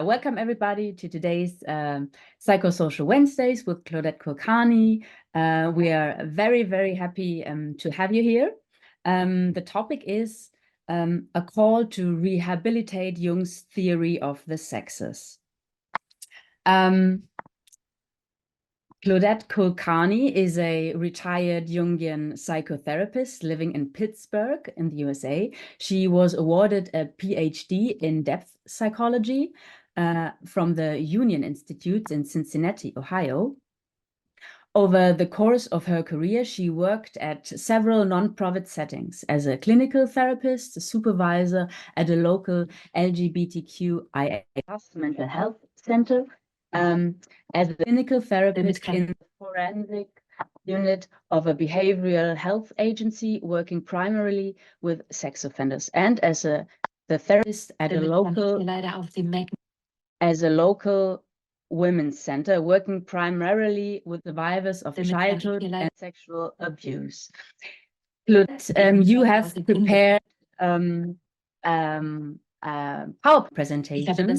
Welcome everybody to today's Psychosocial Wednesdays with Claudette Kulkarni. We are very, very happy to have you here. The topic is a call to rehabilitate Jung's theory of the sexes. Claudette Kulkarni is a retired Jungian psychotherapist living in Pittsburgh in the USA. She was awarded a PhD in depth psychology from the Union Institute in Cincinnati, Ohio. Over the course of her career, she worked at several nonprofit settings as a clinical therapist, a supervisor at a local LGBTQIA+ mental health center, as a clinical therapist in the forensic unit of a behavioral health agency working primarily with sex offenders, and as the therapist at a local women's center working primarily with survivors of childhood and sexual abuse. Claudette, you have prepared a PowerPoint presentation.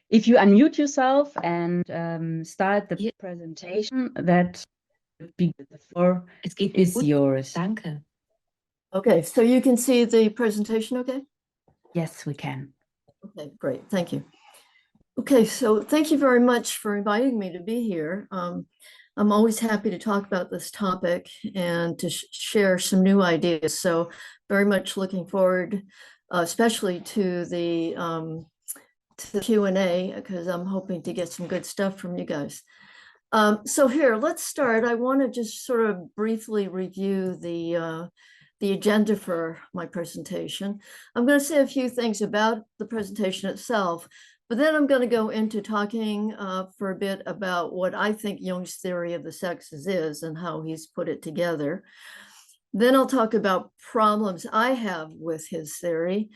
If you unmute yourself and start the presentation, that would be good. The floor is yours. Danke. Okay, so you can see the presentation, okay? Yes, we can. Okay, great, thank you. Okay, so thank you very much for inviting me to be here. I'm always happy to talk about this topic and to share some new ideas. So very much looking forward, especially to the Q&A, because I'm hoping to get some good stuff from you guys. So here, let's start. I want to just sort of briefly review the agenda for my presentation. I'm going to say a few things about the presentation itself, but then I'm going to go into talking for a bit about what I think Jung's theory of the sexes is and how he's put it together. Then I'll talk about problems I have with his theory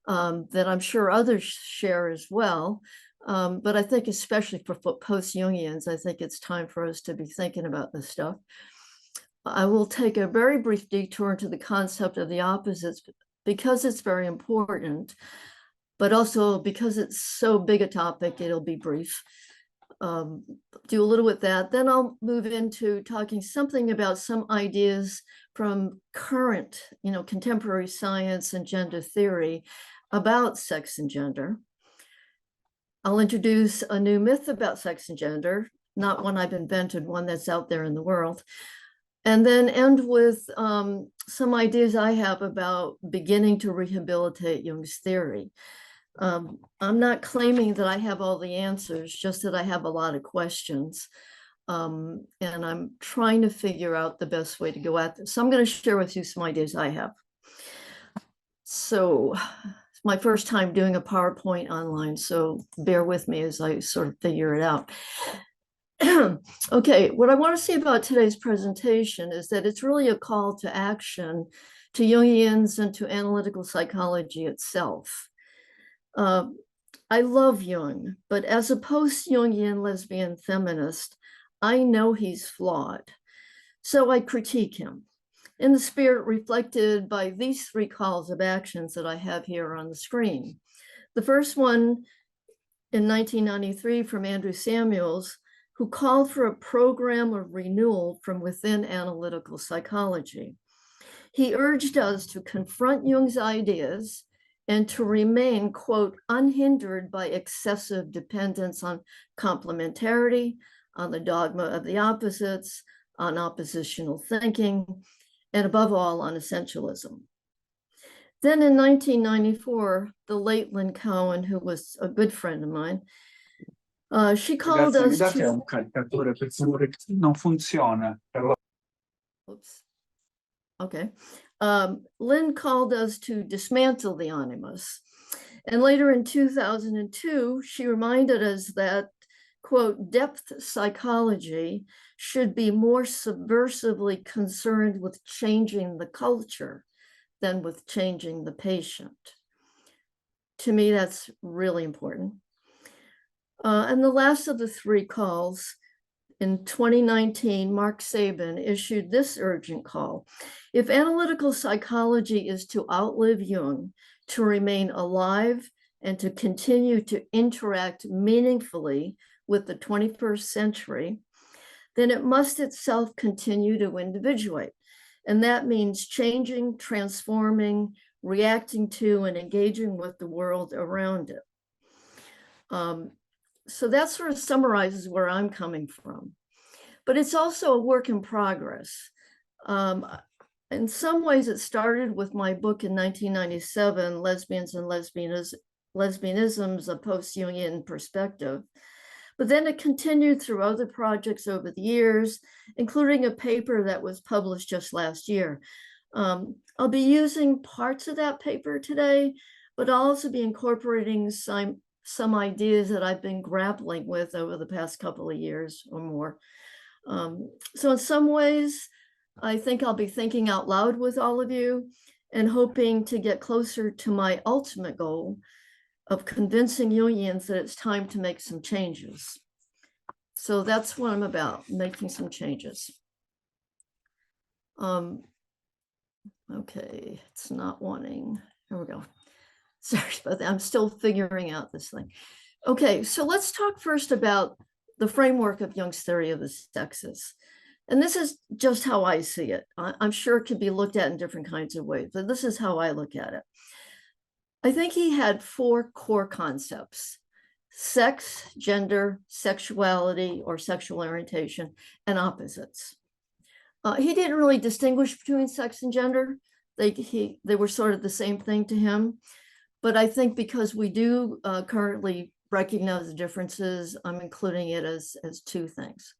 that I'm sure others share as well. But I think especially for post-Jungians, I think it's time for us to be thinking about this stuff. I will take a very brief detour into the concept of the opposites because it's very important, but also because it's so big a topic, it'll be brief. Do a little with that. Then I'll move into talking something about some ideas from current, contemporary science and gender theory about sex and gender. I'll introduce a new myth about sex and gender, not one I've invented, one that's out there in the world. And then end with some ideas I have about beginning to rehabilitate Jung's theory. I'm not claiming that I have all the answers, just that I have a lot of questions. And I'm trying to figure out the best way to go at this. So I'm going to share with you some ideas I have. So it's my first time doing a PowerPoint online, so bear with me as I sort of figure it out. Okay, what I want to say about today's presentation is that it's really a call to action to Jungians and to analytical psychology itself. I love Jung, but as a post-Jungian lesbian feminist, I know he's flawed. So I critique him in the spirit reflected by these three calls of actions that I have here on the screen. The first one in 1993 from Andrew Samuels, who called for a program of renewal from within analytical psychology. He urged us to confront Jung's ideas and to remain, quote, unhindered by excessive dependence on complementarity, on the dogma of the opposites, on oppositional thinking, and above all, on essentialism. Then in 1994, the late Lynn Cohen, who was a good friend of mine, she called us to... Non funziona. Oops. Okay. Lynn called us to dismantle the animus. And later in 2002, she reminded us that, quote, depth psychology should be more subversively concerned with changing the culture than with changing the patient. To me, that's really important. And the last of the three calls, in 2019, Mark Sabin issued this urgent call. If analytical psychology is to outlive Jung, to remain alive and to continue to interact meaningfully with the 21st century, then it must itself continue to individuate. And that means changing, transforming, reacting to, and engaging with the world around it. So that sort of summarizes where I'm coming from. But it's also a work in progress. In some ways, it started with my book in 1997, Lesbians and Lesbianisms, a post-Jungian perspective. But then it continued through other projects over the years, including a paper that was published just last year. I'll be using parts of that paper today, but I'll also be incorporating some ideas that I've been grappling with over the past couple of years or more. So in some ways, I think I'll be thinking out loud with all of you and hoping to get closer to my ultimate goal of convincing Jungians that it's time to make some changes. So that's what I'm about, making some changes. Okay, it's not wanting. Here we go. Sorry about that. I'm still figuring out this thing. Okay, so let's talk first about the framework of Jung's theory of the sexes. And this is just how I see it. I'm sure it can be looked at in different kinds of ways, but this is how I look at it. I think he had 4 core concepts: sex, gender, sexuality or sexual orientation, and opposites. He didn't really distinguish between sex and gender. They were sort of the same thing to him. But I think because we do currently recognize the differences, I'm including it as 2 things.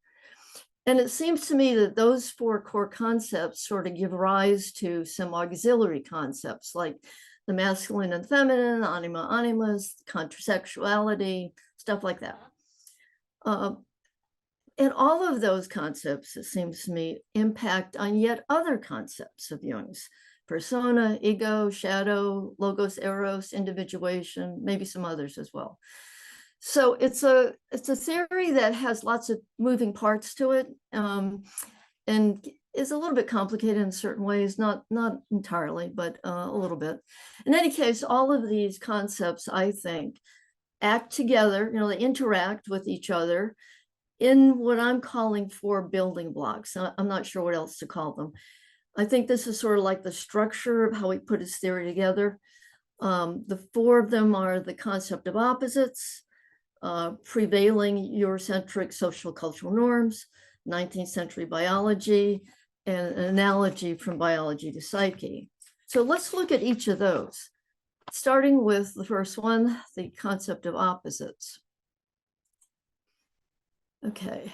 And it seems to me that those 4 core concepts sort of give rise to some auxiliary concepts like the masculine and feminine, anima, animus, contrasexuality, stuff like that. And all of those concepts, it seems to me, impact on yet other concepts of Jung's: persona, ego, shadow, logos, eros, individuation, maybe some others as well. So it's a theory that has lots of moving parts to it, and is a little bit complicated in certain ways, not entirely, but a little bit. In any case, all of these concepts, I think, act together, they interact with each other in what I'm calling 4 building blocks. I'm not sure what else to call them. I think this is sort of like the structure of how he put his theory together. The 4 of them are the concept of opposites, prevailing Eurocentric social cultural norms, 19th century biology, and an analogy from biology to psyche. So let's look at each of those, starting with the first one, the concept of opposites. Okay,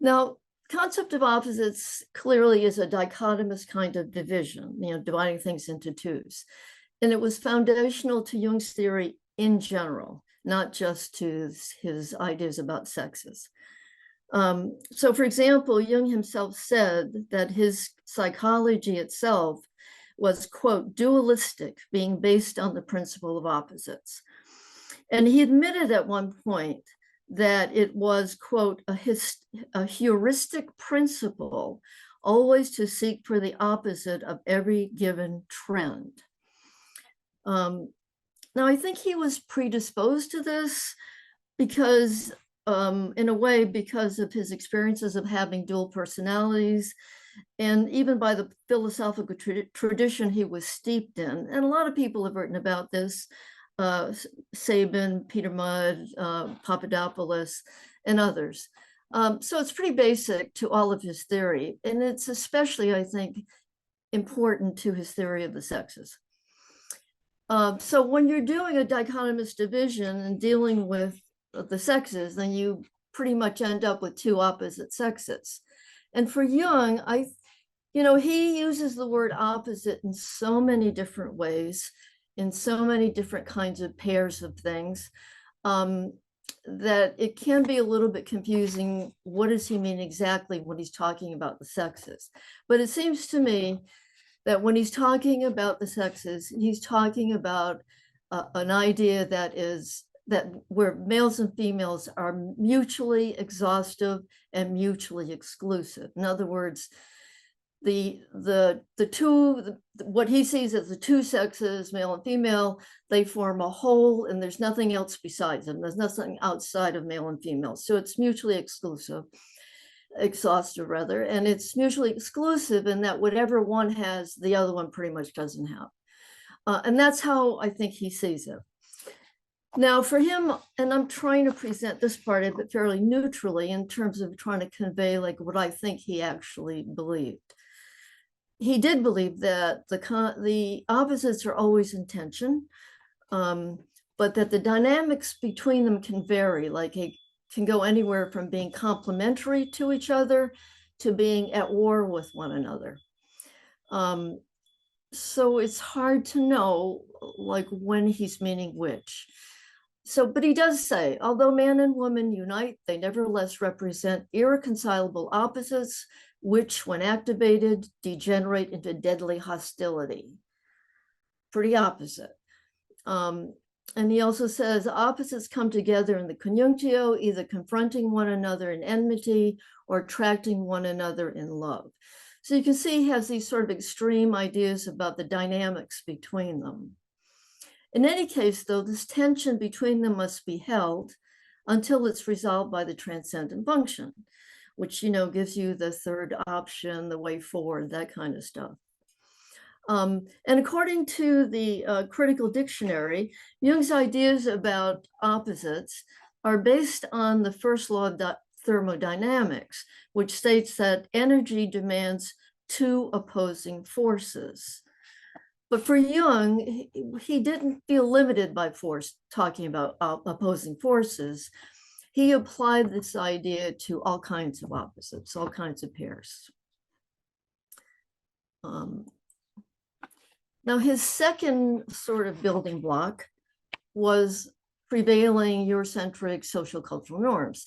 Now, concept of opposites clearly is a dichotomous kind of division, dividing things into 2s. And it was foundational to Jung's theory in general, not just to his ideas about sexes. So for example, Jung himself said that his psychology itself was, quote, dualistic, being based on the principle of opposites. And he admitted at one point that it was, quote, a heuristic principle, always to seek for the opposite of every given trend. Now, I think he was predisposed to this because, in a way, because of his experiences of having dual personalities, and even by the philosophical tradition he was steeped in. And a lot of people have written about this, Sabin, Peter Mudd, Papadopoulos, and others. So it's pretty basic to all of his theory, and it's especially, I think, important to his theory of the sexes. So when you're doing a dichotomous division and dealing with the sexes, then you pretty much end up with 2 opposite sexes. And for Jung, he uses the word opposite in so many different ways, in so many different kinds of pairs of things, that it can be a little bit confusing. What does he mean exactly when he's talking about the sexes? But it seems to me that when he's talking about the sexes, he's talking about an idea that where males and females are mutually exhaustive and mutually exclusive. In other words, what he sees as the two sexes, male and female, they form a whole, and there's nothing else besides them. There's nothing outside of male and female. So it's mutually exhaustive rather, and it's mutually exclusive in that whatever one has, the other one pretty much doesn't have. And that's how I think he sees it. Now for him, and I'm trying to present this part of it fairly neutrally in terms of trying to convey like what I think he actually believed. He did believe that the opposites are always in tension, but that the dynamics between them can vary, like it can go anywhere from being complementary to each other to being at war with one another. So it's hard to know like when he's meaning which. So, but he does say, although man and woman unite, they nevertheless represent irreconcilable opposites, which when activated, degenerate into deadly hostility. Pretty opposite. And he also says opposites come together in the conjunctio, either confronting one another in enmity or attracting one another in love. So you can see he has these sort of extreme ideas about the dynamics between them. In any case, though, this tension between them must be held until it's resolved by the transcendent function, which, you know, gives you the third option, the way forward, that kind of stuff. And according to the critical dictionary, Jung's ideas about opposites are based on the first law of thermodynamics, which states that energy demands two opposing forces. But for Jung, he didn't feel limited by force, talking about opposing forces. He applied this idea to all kinds of opposites, all kinds of pairs. Now, his second sort of building block was prevailing Eurocentric social cultural norms.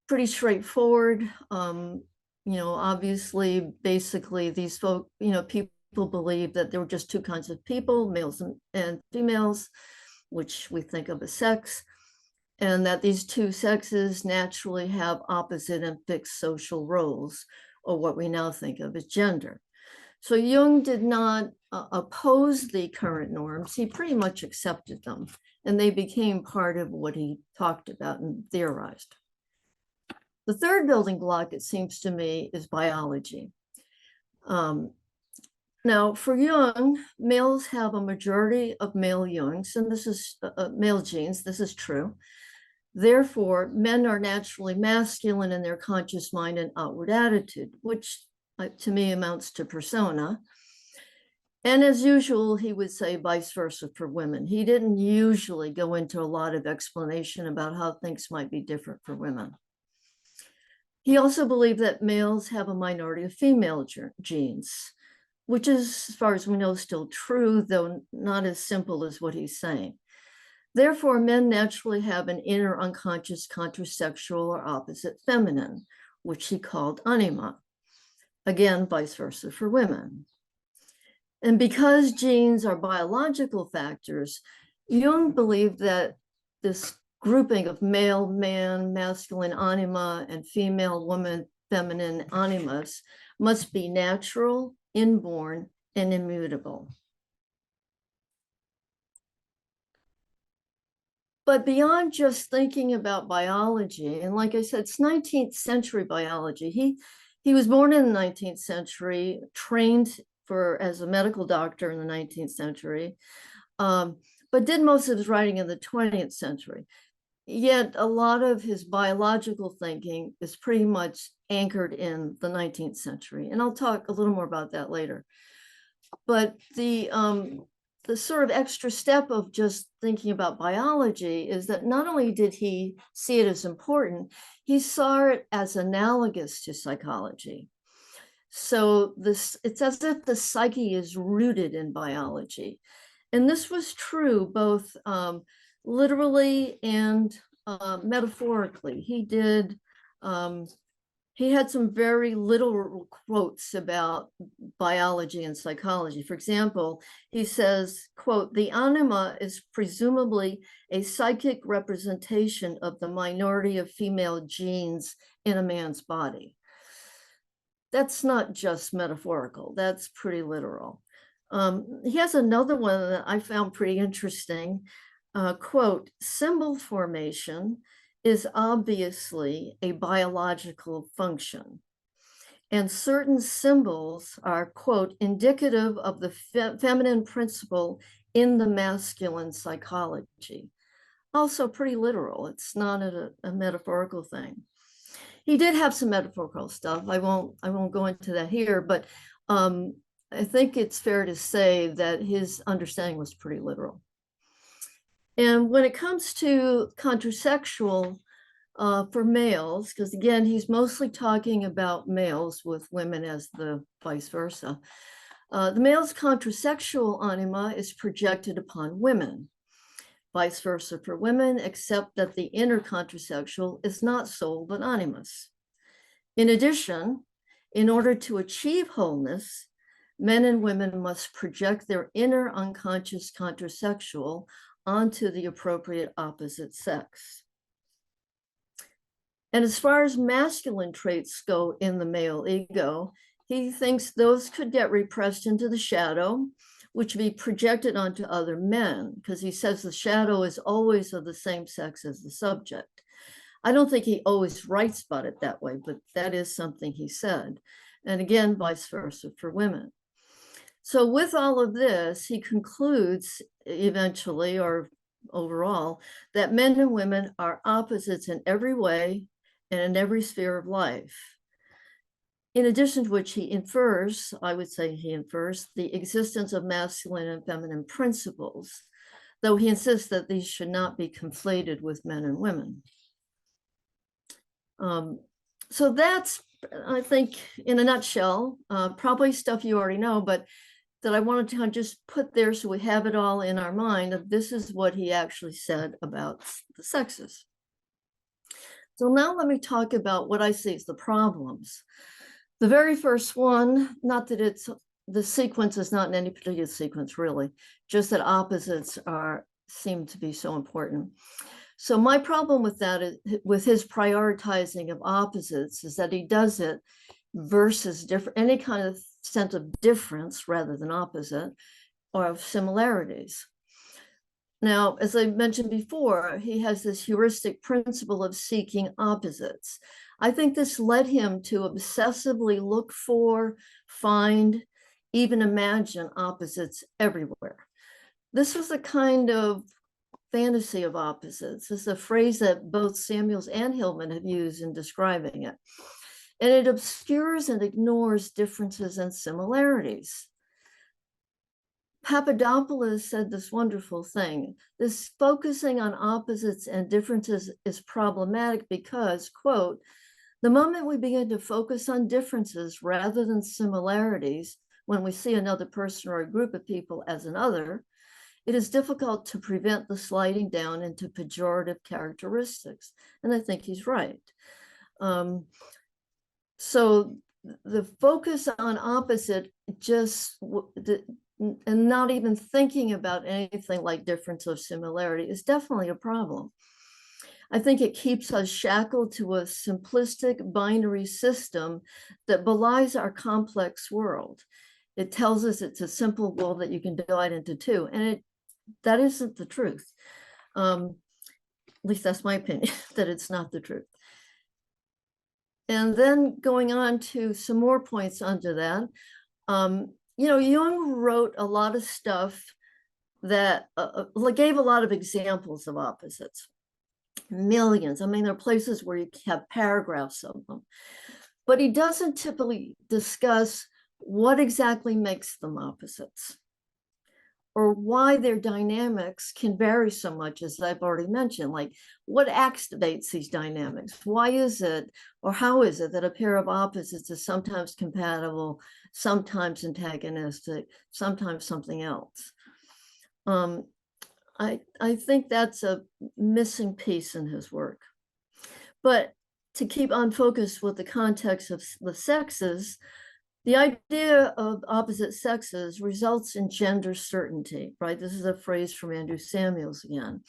Pretty straightforward. You know, obviously, basically, these folk, you know, people believe that there were just two kinds of people, males and females, which we think of as sex, and that these two sexes naturally have opposite and fixed social roles, or what we now think of as gender. So Jung did not oppose the current norms. He pretty much accepted them, and they became part of what he talked about and theorized. The third building block, it seems to me, is biology. Now, for Jung, males have a majority of male Jungs, and this is male genes. This is true. Therefore, men are naturally masculine in their conscious mind and outward attitude, which to me amounts to persona. And as usual, he would say vice versa for women. He didn't usually go into a lot of explanation about how things might be different for women. He also believed that males have a minority of female genes, which is, as far as we know, still true, though not as simple as what he's saying. Therefore, men naturally have an inner unconscious contrasexual or opposite feminine, which he called anima. Again, vice versa for women. And because genes are biological factors, Jung believed that this grouping of male, man, masculine anima, and female, woman, feminine animus must be natural, inborn, and immutable. But beyond just thinking about biology, and like I said, it's 19th century biology. He was born in the 19th century, trained as a medical doctor in the 19th century, but did most of his writing in the 20th century. Yet a lot of his biological thinking is pretty much anchored in the 19th century. And I'll talk a little more about that later. But the sort of extra step of just thinking about biology is that not only did he see it as important, he saw it as analogous to psychology. So it's as if the psyche is rooted in biology. And this was true both literally and metaphorically. He had some very literal quotes about biology and psychology. For example, he says, quote, "The anima is presumably a psychic representation of the minority of female genes in a man's body." that's not just metaphorical, that's pretty literal. He has another one that I found pretty interesting. Quote, symbol formation is obviously a biological function, and certain symbols are, quote, indicative of the feminine principle in the masculine psychology. Also pretty literal. It's not a metaphorical thing. He did have some metaphorical stuff. I won't go into that here, but I think it's fair to say that his understanding was pretty literal. And when it comes to contrasexual for males, because again, he's mostly talking about males with women as the vice versa. The male's contrasexual anima is projected upon women, vice versa for women, except that the inner contrasexual is not soul, but animus. In addition, in order to achieve wholeness, men and women must project their inner unconscious contrasexual onto the appropriate opposite sex. And as far as masculine traits go in the male ego, he thinks those could get repressed into the shadow, which would be projected onto other men, because he says the shadow is always of the same sex as the subject. I don't think he always writes about it that way, but that is something he said. And again, vice versa for women. So with all of this, he concludes eventually, or overall, that men and women are opposites in every way and in every sphere of life. In addition to which he infers, I would say he infers, the existence of masculine and feminine principles, though he insists that these should not be conflated with men and women. So that's, I think, in a nutshell, probably stuff you already know, but that I wanted to just put there so we have it all in our mind of this is what he actually said about the sexes. So now let me talk about what I see as the problems. The very first one, not that it's, the sequence is not in any particular sequence really, just that opposites seem to be so important. So my problem with that is, with his prioritizing of opposites, is that he does it versus different, any kind of sense of difference rather than opposite, or of similarities. Now, as I mentioned before, he has this heuristic principle of seeking opposites. I think this led him to obsessively look for, find, even imagine opposites everywhere. This was a kind of fantasy of opposites. This is a phrase that both Samuels and Hillman have used in describing it. And it obscures and ignores differences and similarities. Papadopoulos said this wonderful thing. This focusing on opposites and differences is problematic because, quote, the moment we begin to focus on differences rather than similarities, when we see another person or a group of people as another, it is difficult to prevent the sliding down into pejorative characteristics. And I think he's right. So the focus on opposite and not even thinking about anything like difference or similarity is definitely a problem. I think it keeps us shackled to a simplistic binary system that belies our complex world. It tells us it's a simple world that you can divide into two, and that isn't the truth. At least that's my opinion, that it's not the truth. And then going on to some more points under that, you know, Jung wrote a lot of stuff that gave a lot of examples of opposites, millions. I mean, there are places where you have paragraphs of them, but he doesn't typically discuss what exactly makes them opposites, or why their dynamics can vary so much, as I've already mentioned, like what activates these dynamics? Why is it, or how is it that a pair of opposites is sometimes compatible, sometimes antagonistic, sometimes something else? I think that's a missing piece in his work. But to keep on focus with the context of the sexes, the idea of opposite sexes results in gender certainty, right? This is a phrase from Andrew Samuels again.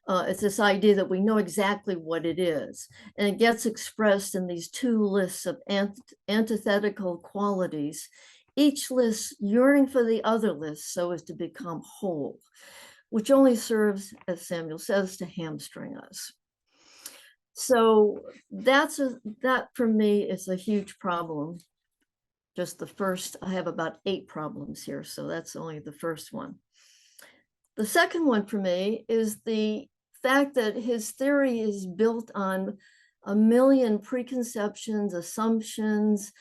It's this idea that we know exactly what it is. And it gets expressed in these two lists of antithetical qualities, each list yearning for the other list so as to become whole, which only serves, as Samuel says, to hamstring us. So that for me is a huge problem. Just the first, I have about 8 problems here, so that's only the first one. The second one for me is the fact that his theory is built on a million preconceptions, assumptions,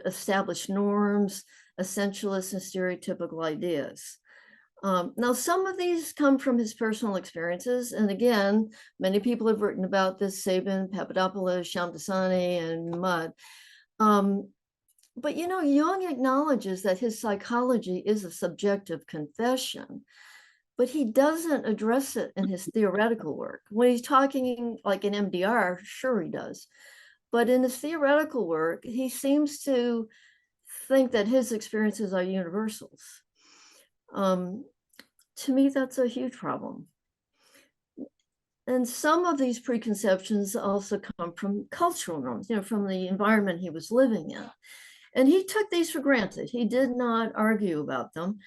established norms, essentialist and stereotypical ideas. Now, some of these come from his personal experiences. And again, many people have written about this, Sabin, Papadopoulos, Shamdasani, and Mudd. But, you know, Jung acknowledges that his psychology is a subjective confession, but he doesn't address it in his theoretical work. When he's talking like in MDR, sure he does. But in his theoretical work, he seems to think that his experiences are universals. To me, that's a huge problem. And some of these preconceptions also come from cultural norms, you know, from the environment he was living in. And he took these for granted. He did not argue about them.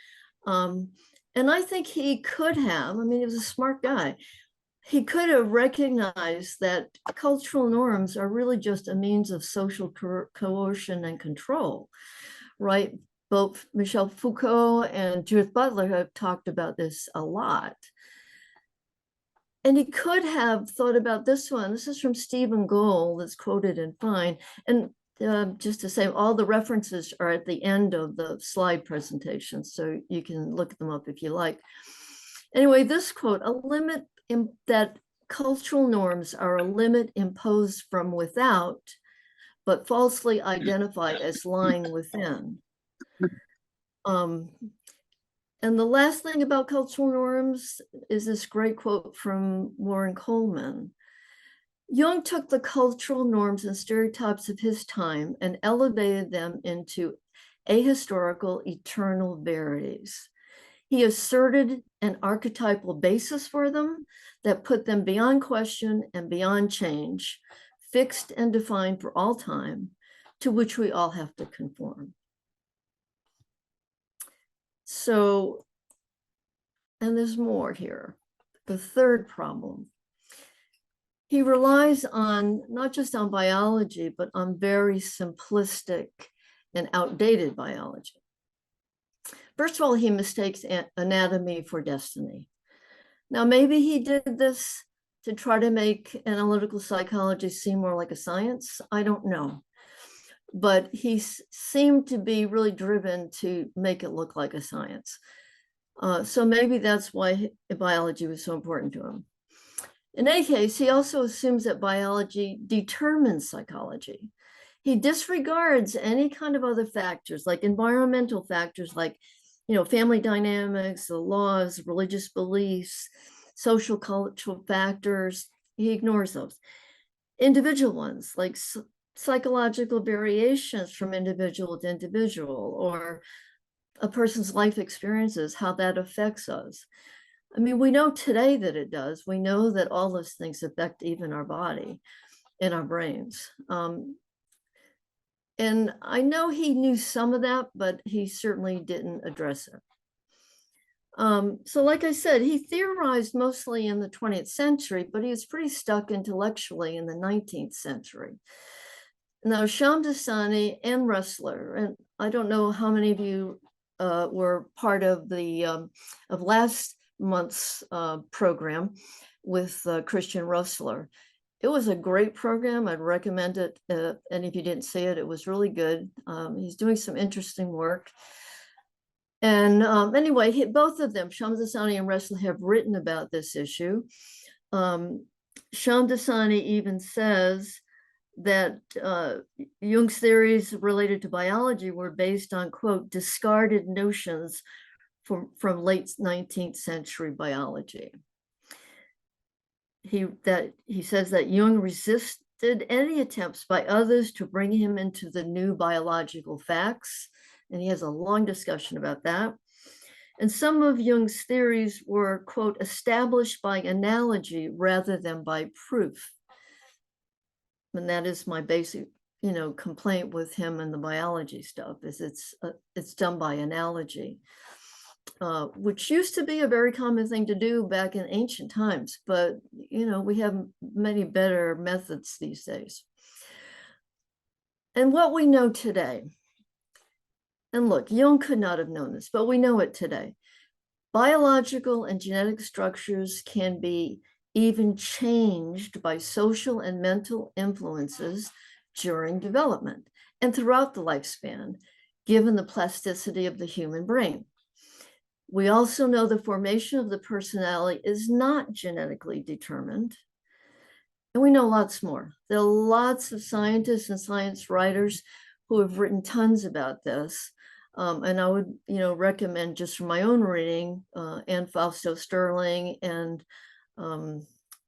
And I think he could have, I mean, he was a smart guy. He could have recognized that cultural norms are really just a means of social coercion and control, right? Both Michel Foucault and Judith Butler have talked about this a lot. And he could have thought about this one. This is from Stephen Gould, that's quoted in Fine. And just to say, all the references are at the end of the slide presentation, so you can look them up if you like. Anyway, this quote, a limit that cultural norms are a limit imposed from without, but falsely identified as lying within. And the last thing about cultural norms is this great quote from Warren Coleman. Jung took the cultural norms and stereotypes of his time and elevated them into ahistorical, eternal verities. He asserted an archetypal basis for them that put them beyond question and beyond change, fixed and defined for all time, to which we all have to conform. So, and there's more here. The third problem. He relies on, not just on biology, but on very simplistic and outdated biology. First of all, he mistakes anatomy for destiny. Now, maybe he did this to try to make analytical psychology seem more like a science. I don't know. But he seemed to be really driven to make it look like a science. So maybe that's why biology was so important to him. In any case, he also assumes that biology determines psychology. He disregards any kind of other factors, like environmental factors, like, you know, family dynamics, the laws, religious beliefs, social cultural factors. He ignores those. Individual ones, like psychological variations from individual to individual, or a person's life experiences, how that affects us. I mean, we know today that it does. We know that all those things affect even our body and our brains. And I know he knew some of that, but he certainly didn't address it. So like I said, he theorized mostly in the 20th century, but he was pretty stuck intellectually in the 19th century. Now, Shamdasani and Ressler, and I don't know how many of you were part of the of last month's program with Christian Ressler. It was a great program. I'd recommend it. And if you didn't see it, it was really good. He's doing some interesting work. And anyway, both of them, Shamdasani and Ressler, have written about this issue. Shamdasani even says that Jung's theories related to biology were based on, quote, discarded notions from late 19th century biology. He says that Jung resisted any attempts by others to bring him into the new biological facts, and he has a long discussion about that. And some of Jung's theories were, quote, established by analogy rather than by proof. And that is my basic, complaint with him and the biology stuff, is it's done by analogy, which used to be a very common thing to do back in ancient times. But, we have many better methods these days. And what we know today, and look, Jung could not have known this, but we know it today. Biological and genetic structures can be even changed by social and mental influences during development and throughout the lifespan, given the plasticity of the human brain. We also know the formation of the personality is not genetically determined. And we know lots more. There are lots of scientists and science writers who have written tons about this. And I would, recommend, just from my own reading, Anne Fausto Sterling and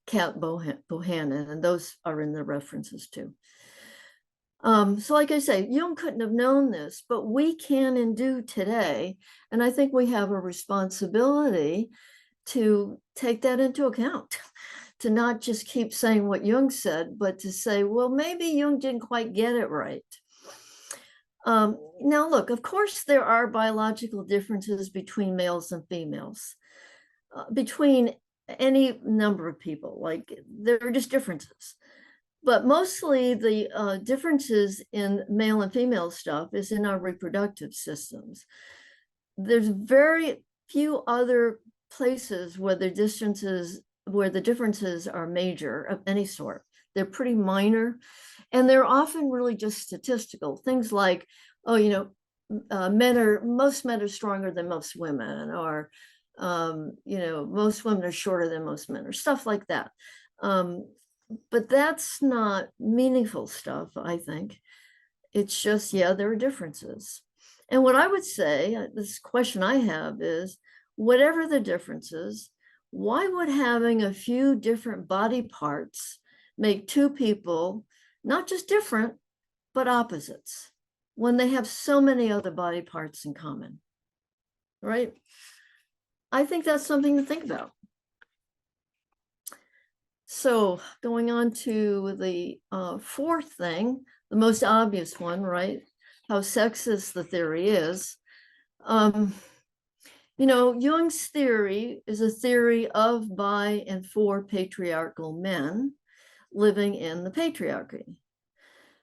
Kat Bohannon, and those are in the references too. So like I say, Jung couldn't have known this, but we can and do today. And I think we have a responsibility to take that into account, to not just keep saying what Jung said, but to say, well, maybe Jung didn't quite get it right. Now, look, of course, there are biological differences between males and females, between any number of people. Like, there are just differences. But mostly the differences in male and female stuff is in our reproductive systems. There's very few other places where the differences are major of any sort. They're pretty minor. And they're often really just statistical. Things like, most men are stronger than most women, or, most women are shorter than most men, or stuff like that. But that's not meaningful stuff, I think. It's just, there are differences. And what I would say, this question I have is, whatever the differences, why would having a few different body parts make two people not just different, but opposites, when they have so many other body parts in common, right? I think that's something to think about. So going on to the fourth thing, the most obvious one, right? How sexist the theory is. Jung's theory is a theory of, by, and for patriarchal men living in the patriarchy.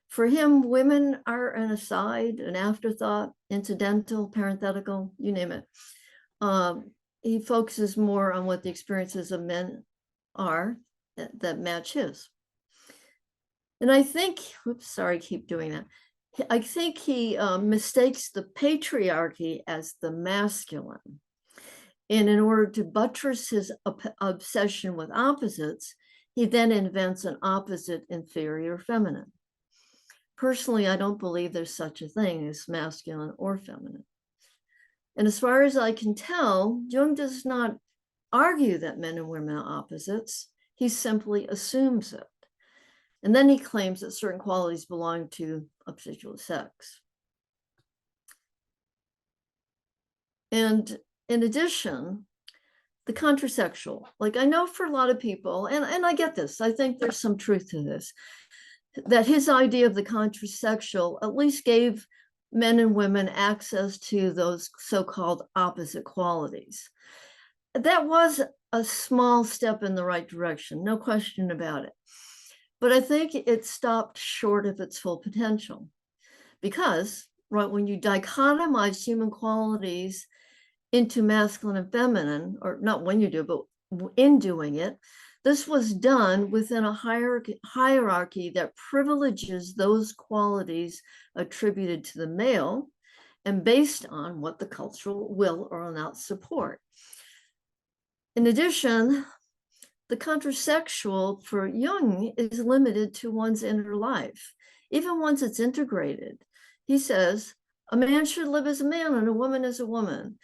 For him, women are an aside, an afterthought, incidental, parenthetical, you name it. He focuses more on what the experiences of men are that match his. And I think, I keep doing that. I think he mistakes the patriarchy as the masculine. And in order to buttress his obsession with opposites, he then invents an opposite inferior feminine. Personally, I don't believe there's such a thing as masculine or feminine. And as far as I can tell, Jung does not argue that men and women are opposites. He simply assumes it. And then he claims that certain qualities belong to opposite sex. And in addition, the contrasexual, like, I know for a lot of people, and I get this, I think there's some truth to this, that his idea of the contrasexual at least gave men and women access to those so-called opposite qualities. That was a small step in the right direction, no question about it. But I think it stopped short of its full potential, because, right, when you dichotomize human qualities into masculine and feminine, or not when you do, but in doing it, this was done within a hierarchy that privileges those qualities attributed to the male and based on what the cultural will or will not support. In addition, the contrasexual for Jung is limited to one's inner life. Even once it's integrated, he says, a man should live as a man and a woman as a woman.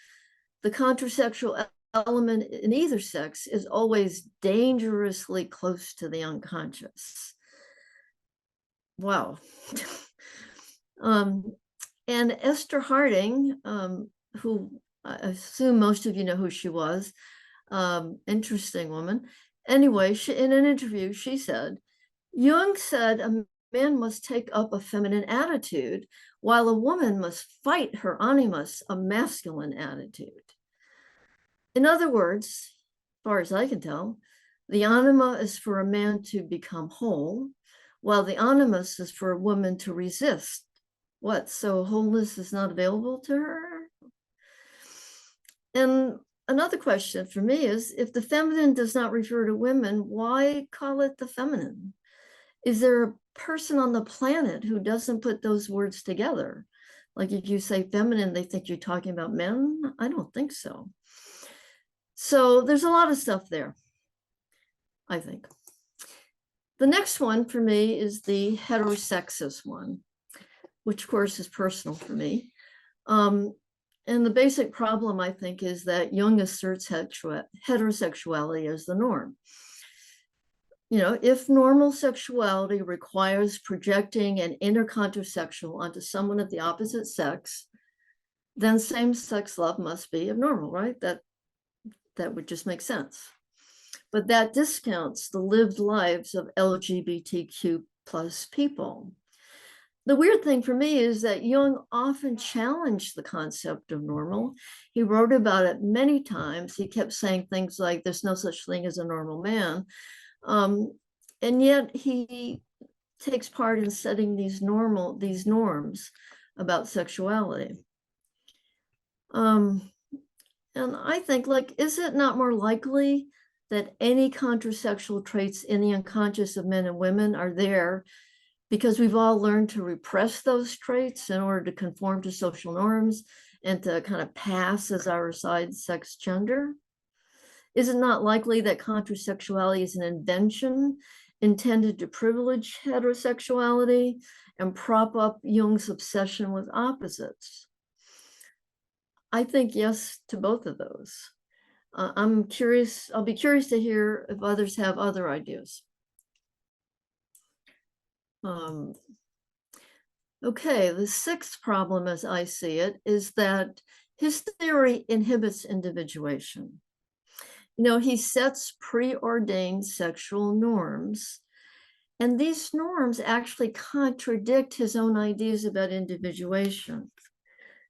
The contrasexual element in either sex is always dangerously close to the unconscious. Wow. And Esther Harding, who I assume most of you know who she was. Interesting woman. Anyway, in an interview, she said, Jung said a man must take up a feminine attitude, while a woman must fight her animus, a masculine attitude. In other words, as far as I can tell, the anima is for a man to become whole, while the animus is for a woman to resist. What? So wholeness is not available to her? And another question for me is, if the feminine does not refer to women, why call it the feminine? Is there a person on the planet who doesn't put those words together? Like if you say feminine, they think you're talking about men? I don't think so. So there's a lot of stuff there, I think. The next one for me is the heterosexist one, which of course is personal for me. And the basic problem, I think, is that Jung asserts heterosexuality as the norm. You know, if normal sexuality requires projecting an inner contrasexual onto someone of the opposite sex, then same-sex love must be abnormal, right? That would just make sense. But that discounts the lived lives of LGBTQ plus people. The weird thing for me is that Jung often challenged the concept of normal. He wrote about it many times. He kept saying things like, there's no such thing as a normal man. And yet he takes part in setting these norms about sexuality. And I think, like, is it not more likely that any contrasexual traits in the unconscious of men and women are there because we've all learned to repress those traits in order to conform to social norms and to kind of pass as our assigned sex gender? Is it not likely that contrasexuality is an invention intended to privilege heterosexuality and prop up Jung's obsession with opposites? I think yes to both of those. I'm curious, I'll be curious to hear if others have other ideas. Okay, the sixth problem, as I see it, is that his theory inhibits individuation. You know, he sets preordained sexual norms, and these norms actually contradict his own ideas about individuation.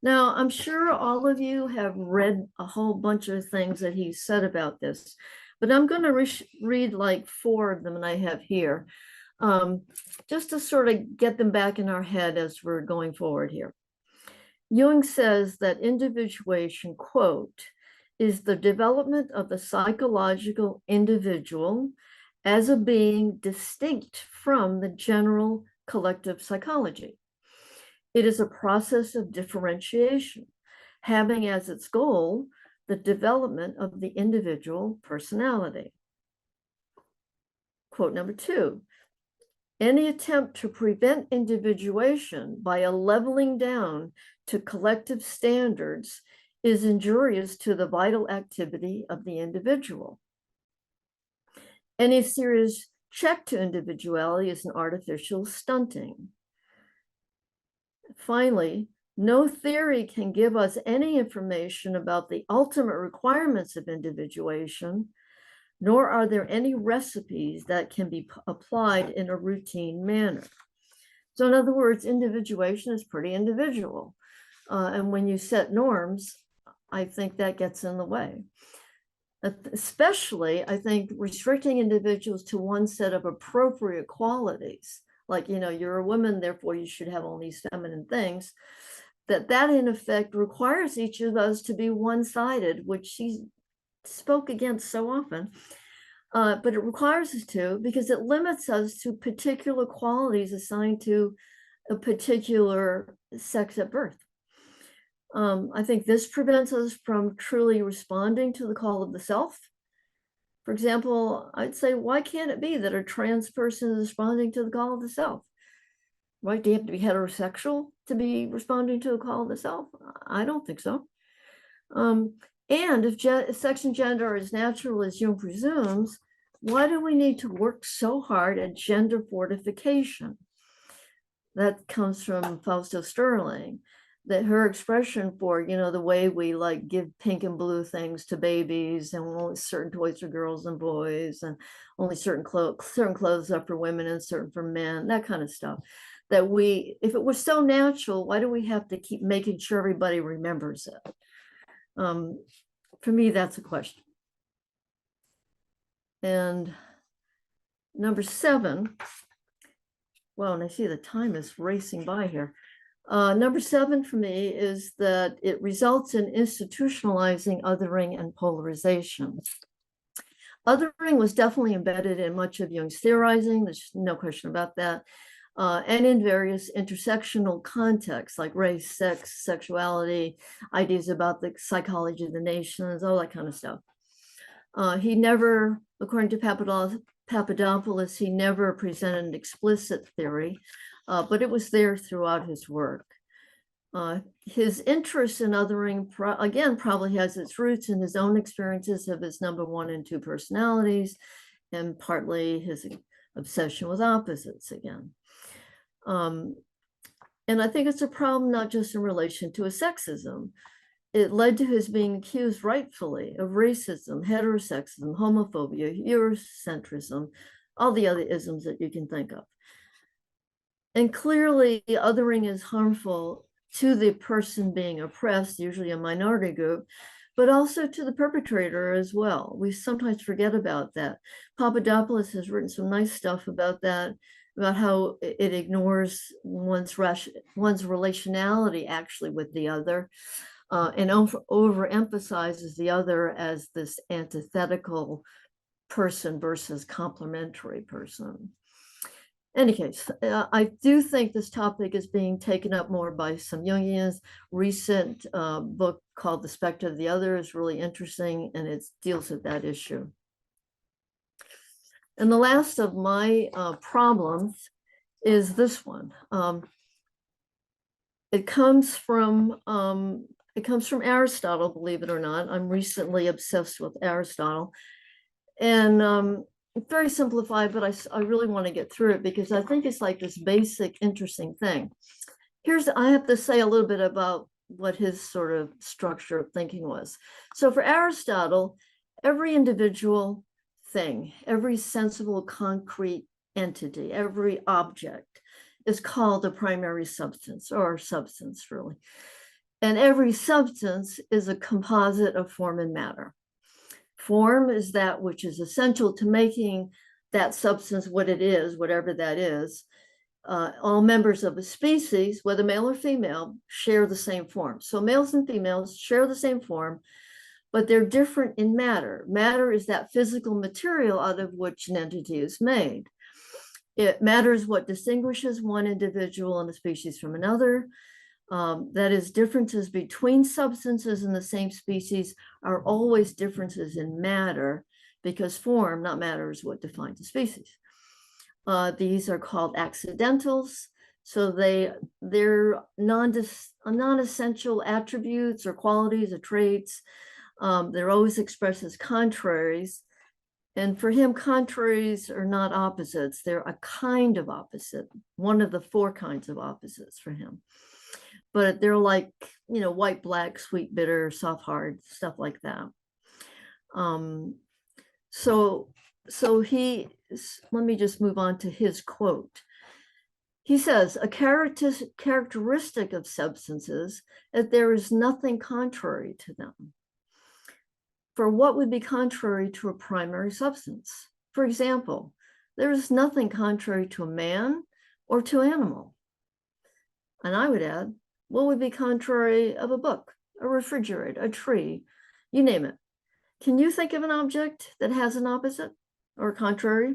Now, I'm sure all of you have read a whole bunch of things that he said about this, but I'm going to read like 4 of them, and I have here, just to sort of get them back in our head as we're going forward here. Jung says that individuation, quote, is the development of the psychological individual as a being distinct from the general collective psychology. It is a process of differentiation, having as its goal the development of the individual personality. Quote number 2, any attempt to prevent individuation by a leveling down to collective standards is injurious to the vital activity of the individual. Any serious check to individuality is an artificial stunting. Finally, no theory can give us any information about the ultimate requirements of individuation, nor are there any recipes that can be applied in a routine manner. So in other words, individuation is pretty individual. And when you set norms, I think that gets in the way. Especially, I think, restricting individuals to one set of appropriate qualities, like, you know, you're a woman, therefore you should have all these feminine things, that in effect requires each of us to be one-sided, which she spoke against so often. But it requires us to, because it limits us to particular qualities assigned to a particular sex at birth. I think this prevents us from truly responding to the call of the self. For example, I'd say, why can't it be that a trans person is responding to the call of the self? Right? Do you have to be heterosexual to be responding to the call of the self? I don't think so. And if sex and gender are as natural as Jung presumes, why do we need to work so hard at gender fortification? That comes from Fausto Sterling. that her expression for, you know, the way we like give pink and blue things to babies, and only certain toys for girls and boys, and only certain clothes are for women and certain for men, that kind of stuff. That we, if it was so natural, why do we have to keep making sure everybody remembers it? For me, that's a question. And number 7, well, and I see the time is racing by here. Number 7 for me is that it results in institutionalizing othering and polarization. Othering was definitely embedded in much of Jung's theorizing, there's no question about that, and in various intersectional contexts like race, sex, sexuality, ideas about the psychology of the nations, all that kind of stuff. He never, according to Papadopoulos, he never presented an explicit theory, but it was there throughout his work. His interest in othering, again, probably has its roots in his own experiences of his number 1 and 2 personalities, and partly his obsession with opposites again. And I think it's a problem not just in relation to his sexism. It led to his being accused rightfully of racism, heterosexism, homophobia, Eurocentrism, all the other isms that you can think of. And clearly, othering is harmful to the person being oppressed, usually a minority group, but also to the perpetrator as well. We sometimes forget about that. Papadopoulos has written some nice stuff about that, about how it ignores one's relationality actually with the other, and overemphasizes the other as this antithetical person versus complementary person. In any case, I do think this topic is being taken up more by some Jungians. Recent book called The Spectre of the Other is really interesting, and it deals with that issue. And the last of my problems is this one. It comes from Aristotle, believe it or not. I'm recently obsessed with Aristotle, and very simplified, but I really want to get through it because I think it's like this basic, interesting thing. I have to say a little bit about what his sort of structure of thinking was. So for Aristotle, every individual thing, every sensible, concrete entity, every object is called a primary substance, or substance really. And every substance is a composite of form and matter. Form is that which is essential to making that substance what it is, whatever that is. All members of a species, whether male or female, share the same form. So males and females share the same form, but they're different in matter. Matter is that physical material out of which an entity is made. Matter is what distinguishes one individual in a species from another. That is, differences between substances in the same species are always differences in matter, because form, not matter, is what defines a species. These are called accidentals. So they're non-essential attributes or qualities or traits. They're always expressed as contraries. And for him, contraries are not opposites. They're a kind of opposite, one of the 4 kinds of opposites for him. But they're like, you know, white, black, sweet, bitter, soft, hard, stuff like that. So let me just move on to his quote. He says, a characteristic of substances that there is nothing contrary to them. For what would be contrary to a primary substance? For example, there is nothing contrary to a man or to an animal. And I would add, what would be contrary of a book, a refrigerator, a tree, you name it? Can you think of an object that has an opposite or contrary?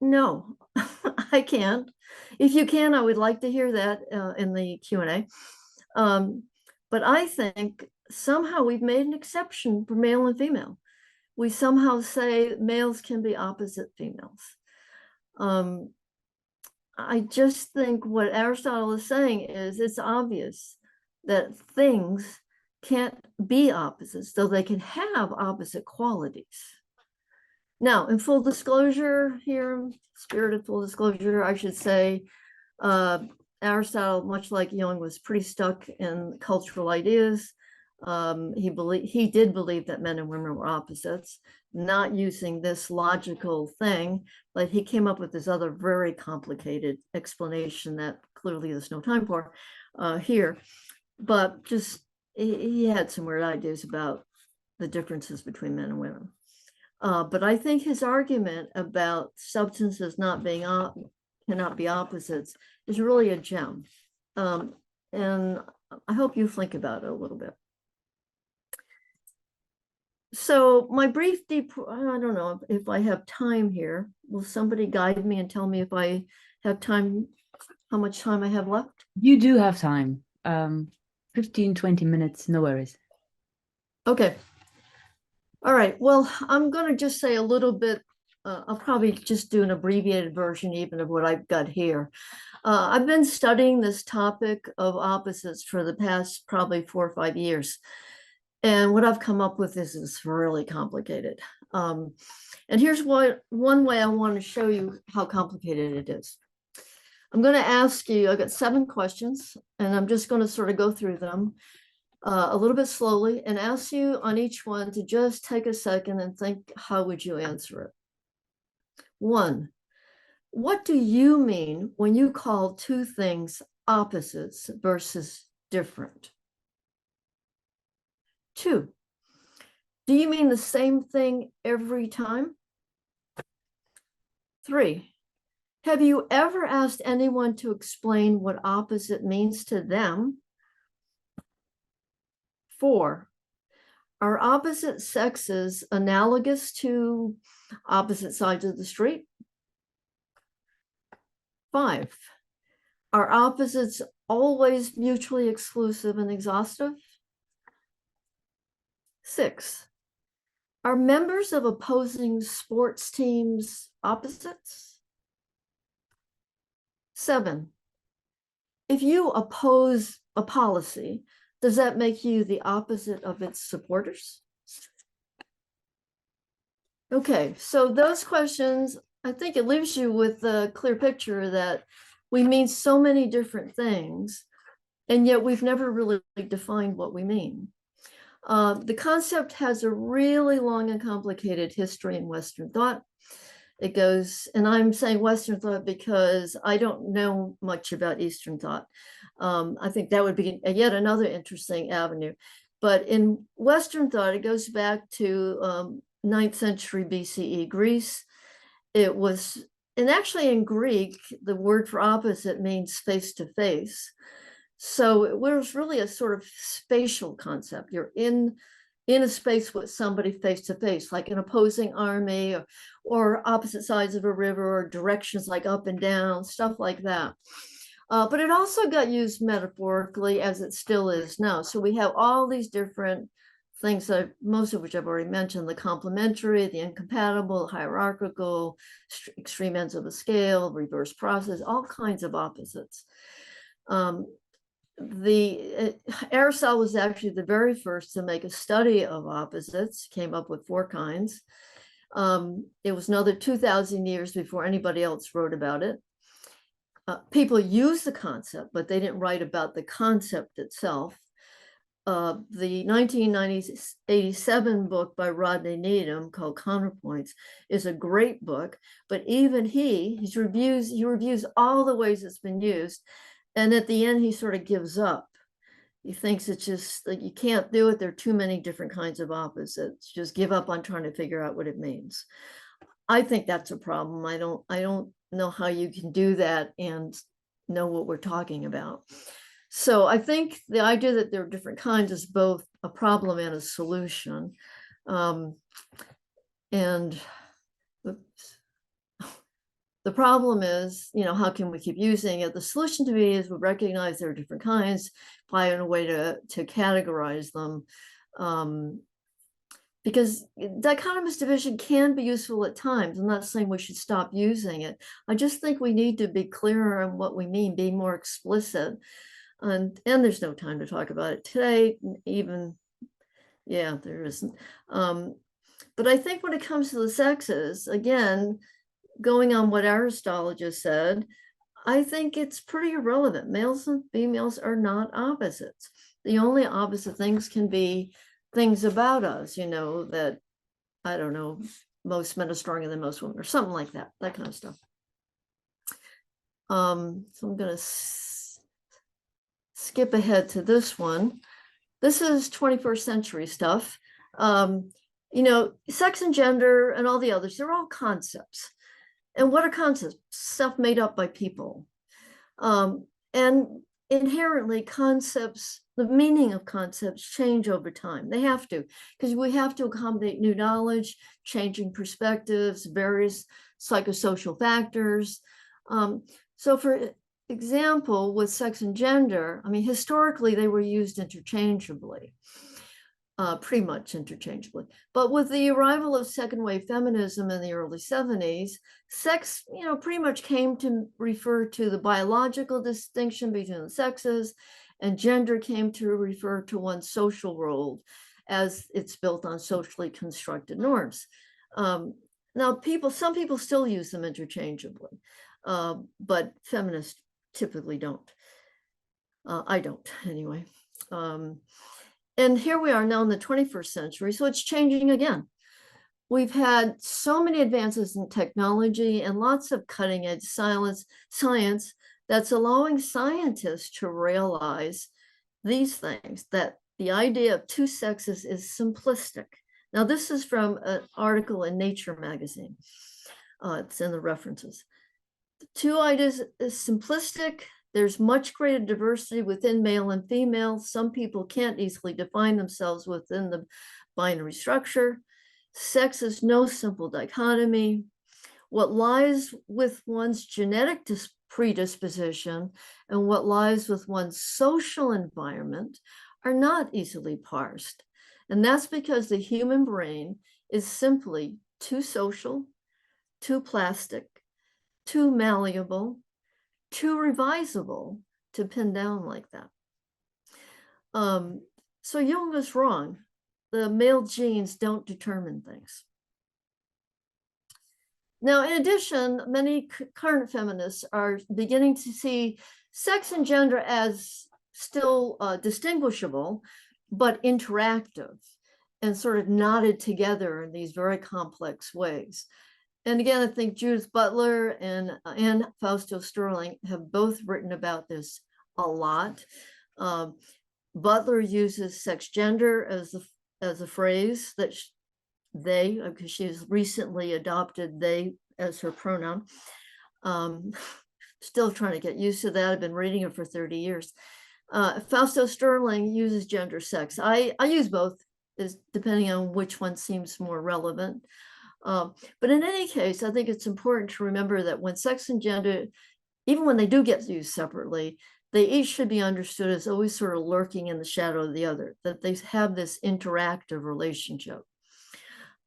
No, I can't. If you can, I would like to hear that in the Q&A. But I think somehow we've made an exception for male and female. We somehow say males can be opposite females. I just think what Aristotle is saying is it's obvious that things can't be opposites, though they can have opposite qualities. Now, in full disclosure here, spirit of full disclosure, I should say, Aristotle, much like Jung, was pretty stuck in cultural ideas. He did believe that men and women were opposites, not using this logical thing, but he came up with this other very complicated explanation that clearly there's no time for here. But just he had some weird ideas about the differences between men and women. But I think his argument about substances not being cannot be opposites is really a gem. And I hope you think about it a little bit. So my brief I don't know if I have time here. Will somebody guide me and tell me if I have time, how much time I have left? You do have time. 15, 20 minutes, no worries. Okay. All right. Well, I'm going to just say a little bit. I'll probably just do an abbreviated version even of what I've got here. I've been studying this topic of opposites for the past probably 4 or 5 years. And what I've come up with is really complicated. And here's one way I want to show you how complicated it is. I'm going to ask you, I've got 7 questions, and I'm just going to sort of go through them a little bit slowly and ask you on each one to just take a second and think, how would you answer it? 1, what do you mean when you call 2 things opposites versus different? 2, do you mean the same thing every time? 3, have you ever asked anyone to explain what opposite means to them? 4, are opposite sexes analogous to opposite sides of the street? 5, are opposites always mutually exclusive and exhaustive? 6, are members of opposing sports teams opposites? 7, if you oppose a policy, does that make you the opposite of its supporters? Okay, so those questions, I think it leaves you with a clear picture that we mean so many different things, and yet we've never really defined what we mean. The concept has a really long and complicated history in Western thought. It goes, and I'm saying Western thought because I don't know much about Eastern thought. I think that would be yet another interesting avenue. But in Western thought, it goes back to 9th century BCE Greece. It was, and actually in Greek, the word for opposite means face to face. So it was really a sort of spatial concept. You're in a space with somebody face to face, like an opposing army or opposite sides of a river or directions like up and down, stuff like that. But it also got used metaphorically, as it still is now. So we have all these different things, that most of which I've already mentioned: the complementary, the incompatible, the hierarchical, extreme ends of the scale, reverse process, all kinds of opposites. Aristotle was actually the very first to make a study of opposites, came up with 4 kinds. It was another 2,000 years before anybody else wrote about it. People use the concept, but they didn't write about the concept itself. The 1987 book by Rodney Needham called Counterpoints is a great book, but even he reviews all the ways it's been used. And at the end, he sort of gives up. He thinks it's just like, you can't do it. There are too many different kinds of opposites. Just give up on trying to figure out what it means. I think that's a problem. I don't know how you can do that and know what we're talking about. So I think the idea that there are different kinds is both a problem and a solution. And the problem is, how can we keep using it? The solution to me is we recognize there are different kinds, find a way to categorize them. Because dichotomous division can be useful at times. I'm not saying we should stop using it. I just think we need to be clearer on what we mean, be more explicit. And there's no time to talk about it today, even, yeah, there isn't. But I think when it comes to the sexes, again, going on what Aristotle just said, I think it's pretty irrelevant. Males and females are not opposites. The only opposite things can be things about us, you know, that, I don't know, most men are stronger than most women or something like that kind of stuff. So I'm going to skip ahead to this one. This is 21st century stuff. You know, sex and gender and all the others, they're all concepts. And what are concepts? Stuff made up by people. And inherently concepts, the meaning of concepts change over time. They have to, because we have to accommodate new knowledge, changing perspectives, various psychosocial factors. So for example, with sex and gender, I mean, historically, they were used interchangeably. Pretty much interchangeably. But with the arrival of second wave feminism in the early 70s, sex, you know, pretty much came to refer to the biological distinction between the sexes, and gender came to refer to one's social role as it's built on socially constructed norms. Now, some people still use them interchangeably, but feminists typically don't. I don't, anyway. And here we are now in the 21st century, so it's changing again. We've had so many advances in technology and lots of cutting edge science that's allowing scientists to realize these things, that the idea of two sexes is simplistic. Now, this is from an article in Nature magazine. It's in the references. The two ideas is simplistic. There's much greater diversity within male and female. Some people can't easily define themselves within the binary structure. Sex is no simple dichotomy. What lies with one's genetic predisposition and what lies with one's social environment are not easily parsed. And that's because the human brain is simply too social, too plastic, too malleable, too revisable to pin down like that. So Jung was wrong. The male genes don't determine things. Now, in addition, many current feminists are beginning to see sex and gender as still distinguishable, but interactive and sort of knotted together in these very complex ways. And again, I think Judith Butler and Fausto Sterling have both written about this a lot. Butler uses sex gender as a phrase that because she has recently adopted they as her pronoun. Still trying to get used to that. I've been reading it for 30 years. Fausto Sterling uses gender sex. I use both, depending on which one seems more relevant. But in any case, I think it's important to remember that when sex and gender, even when they do get used separately, they each should be understood as always sort of lurking in the shadow of the other, that they have this interactive relationship.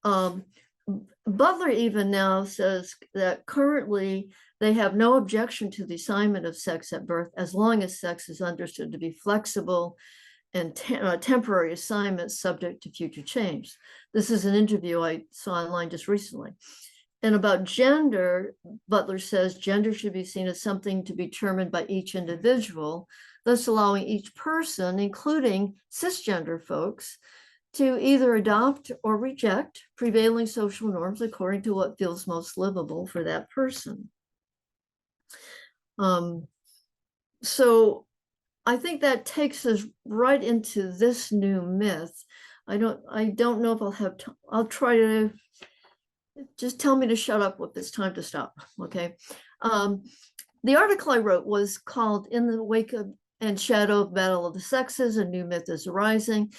Butler even now says that currently they have no objection to the assignment of sex at birth as long as sex is understood to be flexible and temporary assignments subject to future change. This is an interview I saw online just recently. And about gender, Butler says gender should be seen as something to be determined by each individual, thus allowing each person, including cisgender folks, to either adopt or reject prevailing social norms according to what feels most livable for that person. So I think that takes us right into this new myth. I don't know if I'll try to, just tell me to shut up if it's time to stop, okay? The article I wrote was called In the Wake of and Shadow of Battle of the Sexes, a New Myth is Arising.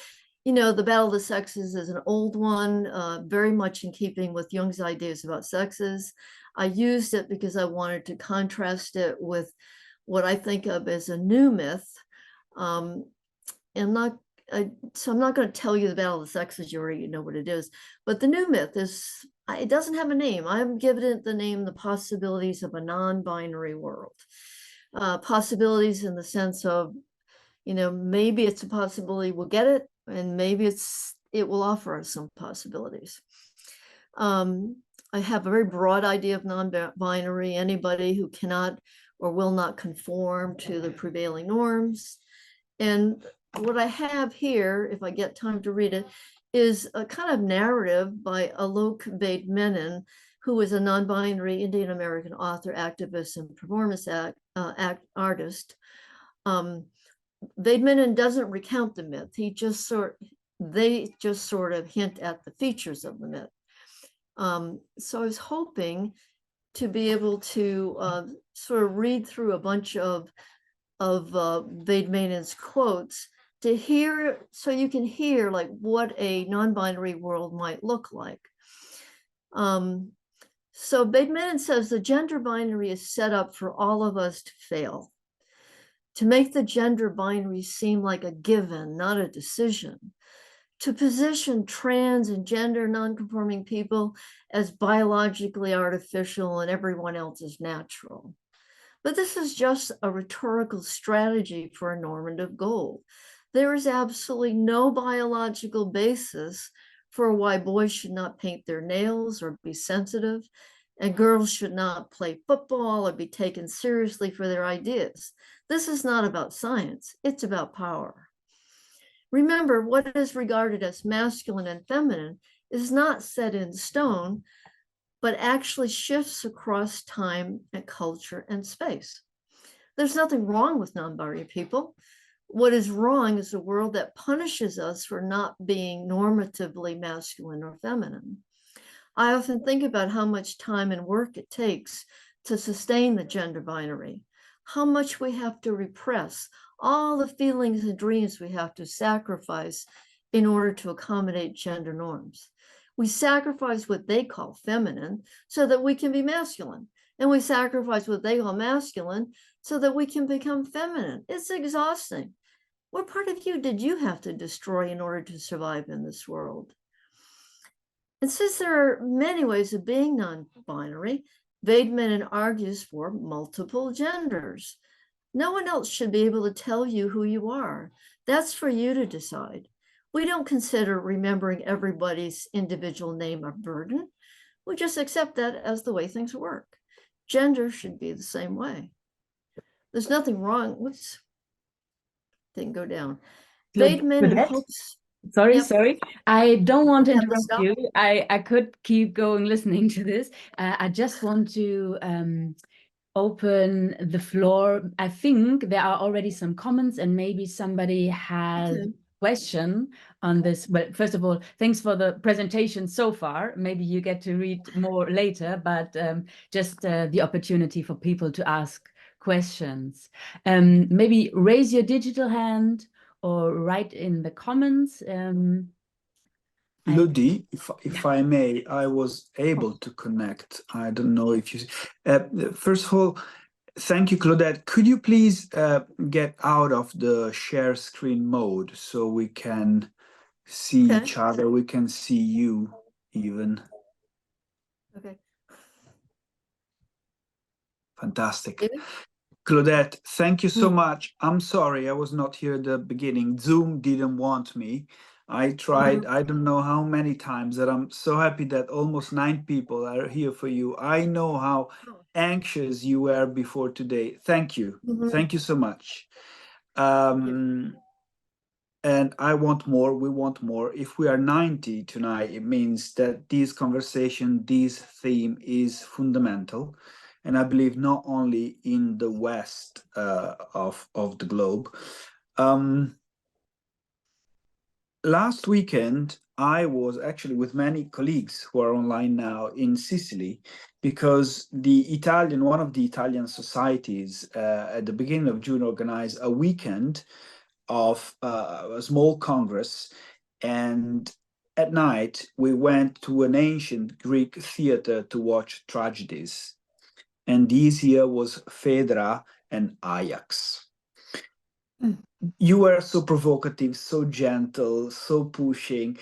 You know, the Battle of the Sexes is an old one, very much in keeping with Jung's ideas about sexes. I used it because I wanted to contrast it with what I think of as a new myth. So I'm not going to tell you the Battle of the Sexes, you already know what it is, but the new myth is, it doesn't have a name. I'm giving it the name, The Possibilities of a Non-Binary World. Possibilities in the sense of, you know, maybe it's a possibility we'll get it, and maybe it will offer us some possibilities. I have a very broad idea of non-binary, anybody who cannot or will not conform to the prevailing norms. And what I have here, if I get time to read it, is a kind of narrative by Alok Vaidmenon, who is a non-binary Indian American author, activist, and performance artist. Vaidmenon doesn't recount the myth. They just sort of hint at the features of the myth. So I was hoping to be able to sort of read through a bunch of Vaidmenon's quotes to hear, so you can hear like what a non-binary world might look like. So Vaidmenon says the gender binary is set up for all of us to fail, to make the gender binary seem like a given, not a decision, to position trans and gender nonconforming people as biologically artificial and everyone else is natural. But this is just a rhetorical strategy for a normative goal. There is absolutely no biological basis for why boys should not paint their nails or be sensitive, and girls should not play football or be taken seriously for their ideas. This is not about science, it's about power. Remember, what is regarded as masculine and feminine is not set in stone, but actually shifts across time and culture and space. There's nothing wrong with non-binary people. What is wrong is a world that punishes us for not being normatively masculine or feminine. I often think about how much time and work it takes to sustain the gender binary, how much we have to repress, all the feelings and dreams we have to sacrifice in order to accommodate gender norms. We sacrifice what they call feminine so that we can be masculine. And we sacrifice what they call masculine so that we can become feminine. It's exhausting. What part of you did you have to destroy in order to survive in this world? And since there are many ways of being non-binary, Vaidmenon argues for multiple genders. No one else should be able to tell you who you are. That's for you to decide. We don't consider remembering everybody's individual name a burden. We just accept that as the way things work. Gender should be the same way. There's nothing wrong. Whoops, didn't go down. Vaidmenon hopes. Sorry, Yep. sorry. I don't want to You have to interrupt stop. you. I could keep going listening to this. I just want to open the floor. I think there are already some comments and maybe somebody has a question on this. Well, first of all, thanks for the presentation so far. Maybe you get to read more later, but just the opportunity for people to ask questions. Maybe raise your digital hand or write in the comments. Ludi, if I may, I was able to connect. I don't know if you... first of all, thank you, Claudette. Could you please get out of the share screen mode so we can see each other? We can see you even. Okay. Fantastic. Claudette, thank you so much. I'm sorry I was not here at the beginning. Zoom didn't want me. I tried, I don't know how many times, that I'm so happy that almost 9 people are here for you. I know how anxious you were before today. Thank you. Thank you so much. And I want more, we want more. If we are 90 tonight, it means that this conversation, this theme is fundamental. And I believe not only in the West of the globe. Last weekend, I was actually with many colleagues who are online now in Sicily, because one of the Italian societies at the beginning of June organized a weekend of a small congress, and at night we went to an ancient Greek theater to watch tragedies. And this year was Phaedra and Ajax. You were so provocative, so gentle, so pushing.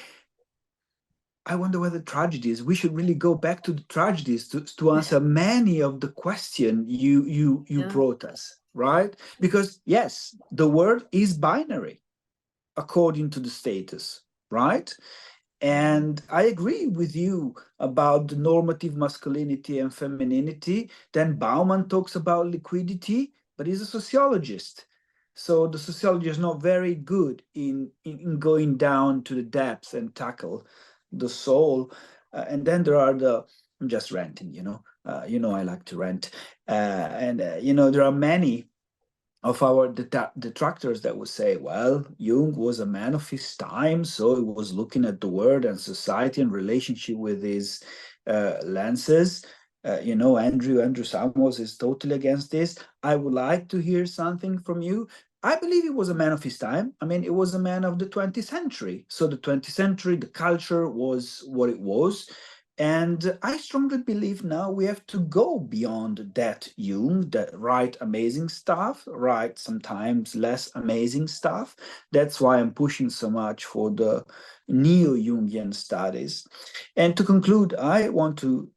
I wonder whether tragedies, we should really go back to the tragedies to answer many of the questions you brought us, right? Because yes, the world is binary according to the status, right? And I agree with you about the normative masculinity and femininity. Then Bauman talks about liquidity, but he's a sociologist. So the sociologist is not very good in going down to the depths and tackle the soul. And then there are I'm just ranting, I like to rant. There are many of our detractors that would say, well, Jung was a man of his time, so he was looking at the world and society and relationship with his lenses. Andrew Samuels is totally against this. I would like to hear something from you. I believe he was a man of his time. I mean, it was a man of the 20th century. So the 20th century, the culture was what it was. And I strongly believe now we have to go beyond that Jung, that write amazing stuff, write sometimes less amazing stuff. That's why I'm pushing so much for the neo-Jungian studies. And to conclude, I want to,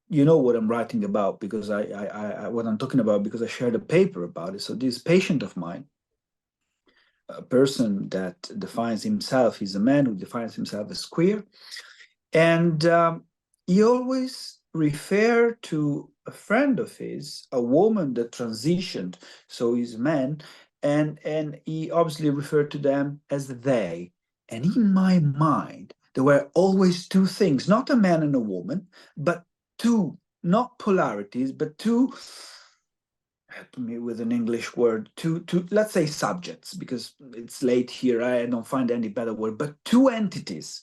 you know what I'm writing about, because what I'm talking about, because I shared a paper about it. So this patient of mine, a person that defines himself, he's a man who defines himself as queer. And he always referred to a friend of his, a woman that transitioned, so he's a man, and he obviously referred to them as they. And in my mind, there were always two things, not a man and a woman, but two, not polarities, but two, help me with an English word, two, let's say subjects, because it's late here, I don't find any better word, but two entities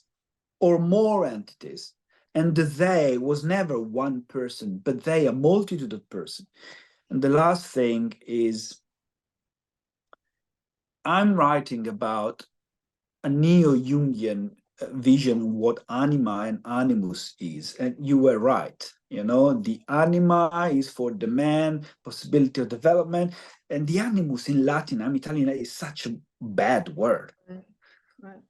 or more entities. And the they was never one person, but they, a multitude of persons. And the last thing is, I'm writing about a neo-Jungian vision what anima and animus is. And you were right. The anima is for the man, possibility of development. And the animus in Latin, I'm Italian, is such a bad word. Right.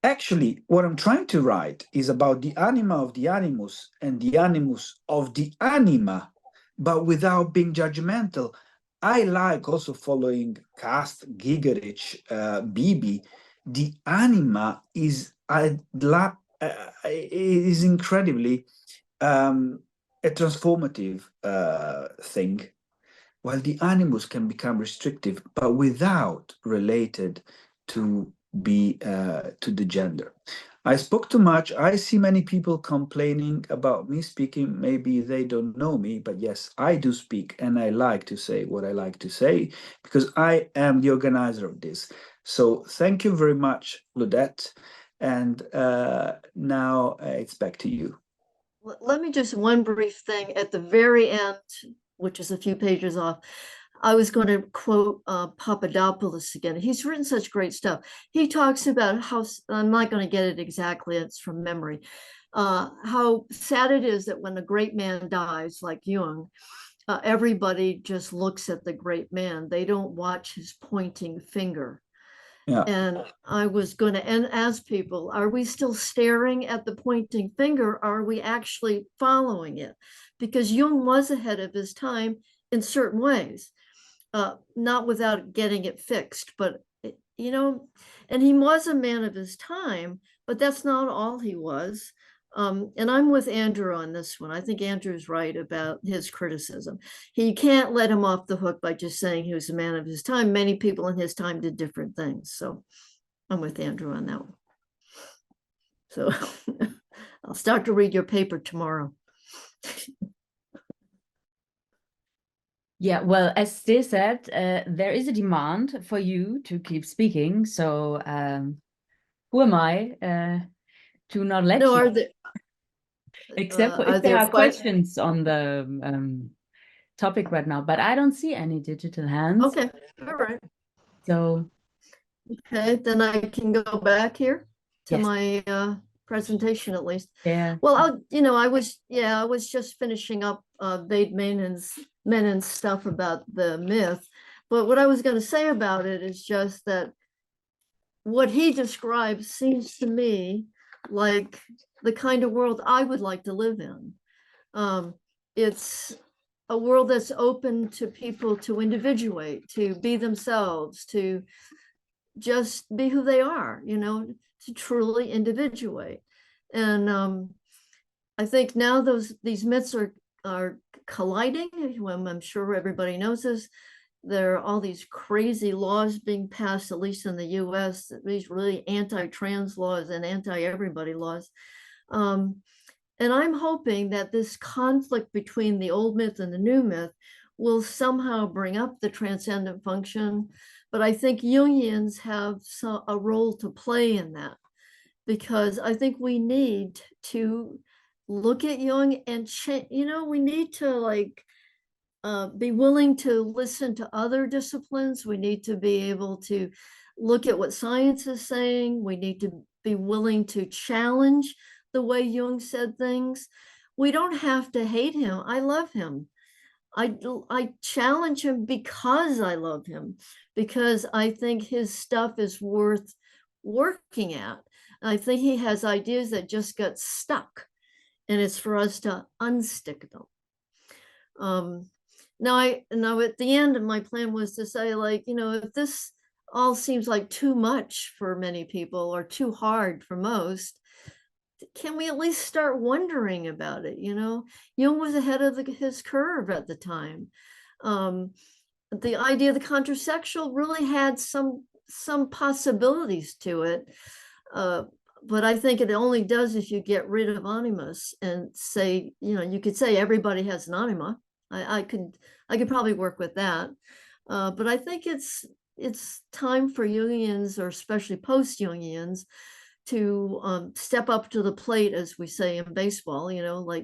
Actually, what I'm trying to write is about the anima of the animus and the animus of the anima, but without being judgmental. I like also following Kast, Gigerich, Bibi. The anima is incredibly a transformative thing, while the animus can become restrictive, but without related to to the gender. I spoke too much. I see many people complaining about me speaking. Maybe they don't know me, but yes, I do speak, and I like to say what I like to say because I am the organizer of this. So thank you very much, Claudette. And now it's back to you. Let me just one brief thing at the very end, which is a few pages off. I was going to quote Papadopoulos again. He's written such great stuff. He talks about how, I'm not going to get it exactly, it's from memory, how sad it is that when a great man dies, like Jung, everybody just looks at the great man. They don't watch his pointing finger. Yeah. And I was going to ask people, are we still staring at the pointing finger? Or are we actually following it? Because Jung was ahead of his time in certain ways. Not without getting it fixed, but and he was a man of his time, but that's not all he was. And I'm with Andrew on this one. I think Andrew's right about his criticism. He can't let him off the hook by just saying he was a man of his time. Many people in his time did different things. So I'm with Andrew on that one. So I'll start to read your paper tomorrow. Yeah, well, as Steve said, there is a demand for you to keep speaking. So who am I to not let No, you? are there, Except for if there are questions on the topic right now, but I don't see any digital hands. Okay, all right. So okay, then I can go back here to yes. my presentation at least. Yeah. Well, I was just finishing up Vade Menon's stuff about the myth, but what I was going to say about it is just that what he describes seems to me like the kind of world I would like to live in. It's a world that's open to people to individuate, to be themselves, to just be who they are, to truly individuate. And I think now these myths are colliding. I'm sure everybody knows this. There are all these crazy laws being passed, at least in the US, these really anti-trans laws and anti-everybody laws. And I'm hoping that this conflict between the old myth and the new myth will somehow bring up the transcendent function. But I think Jungians have a role to play in that, because I think we need to look at Jung and we need to be willing to listen to other disciplines. We need to be able to look at what science is saying. We need to be willing to challenge the way Jung said things. We don't have to hate him. I love him. I challenge him because I love him, because I think his stuff is worth working at. I think he has ideas that just got stuck, and it's for us to unstick them. Now at the end, my plan was to say, if this all seems like too much for many people or too hard for most, can we at least start wondering about it? Jung was ahead of his curve at the time. The idea of the contrasexual really had some possibilities to it. But I think it only does if you get rid of animus and say, you could say everybody has an anima. I could probably work with that. But I think it's time for Jungians, or especially post-Jungians, to step up to the plate, as we say in baseball,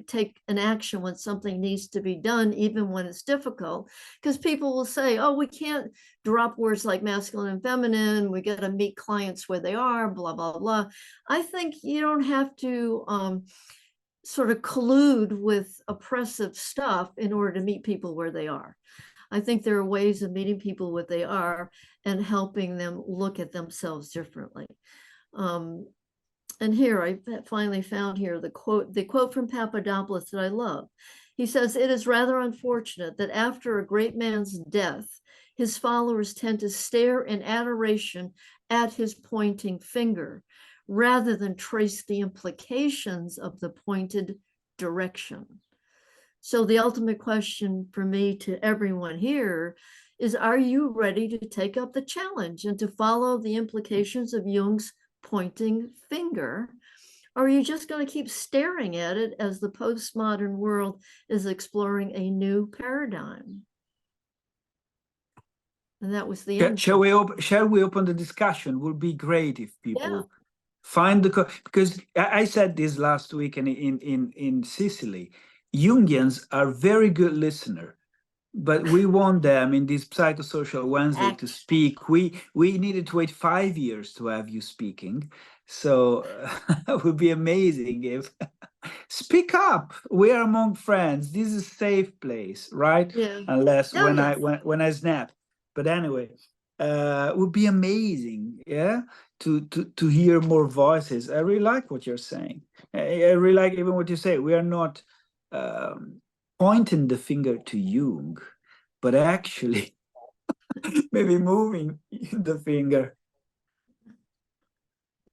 take an action when something needs to be done, even when it's difficult. Because people will say, oh, we can't drop words like masculine and feminine. We got to meet clients where they are, blah, blah, blah. I think you don't have to sort of collude with oppressive stuff in order to meet people where they are. I think there are ways of meeting people where they are and helping them look at themselves differently. And here I finally found here the quote from Papadopoulos that I love. He says, "It is rather unfortunate that after a great man's death, his followers tend to stare in adoration at his pointing finger, rather than trace the implications of the pointed direction." So the ultimate question for me to everyone here is, are you ready to take up the challenge and to follow the implications of Jung's pointing finger? Or are you just going to keep staring at it as the postmodern world is exploring a new paradigm? And that was the end. Shall we open the discussion? Would be great if people find because I said this last week in Sicily. Jungians are very good listener, but we want them in this Psychosocial Wednesday to speak. We needed to wait 5 years to have you speaking, so it would be amazing if speak up. We are among friends. This is a safe place, right? Yeah. Unless when I snap. But anyway, it would be amazing, to hear more voices. I really like what you're saying. I really like even what you say. We are not pointing the finger to Jung, but actually maybe moving the finger.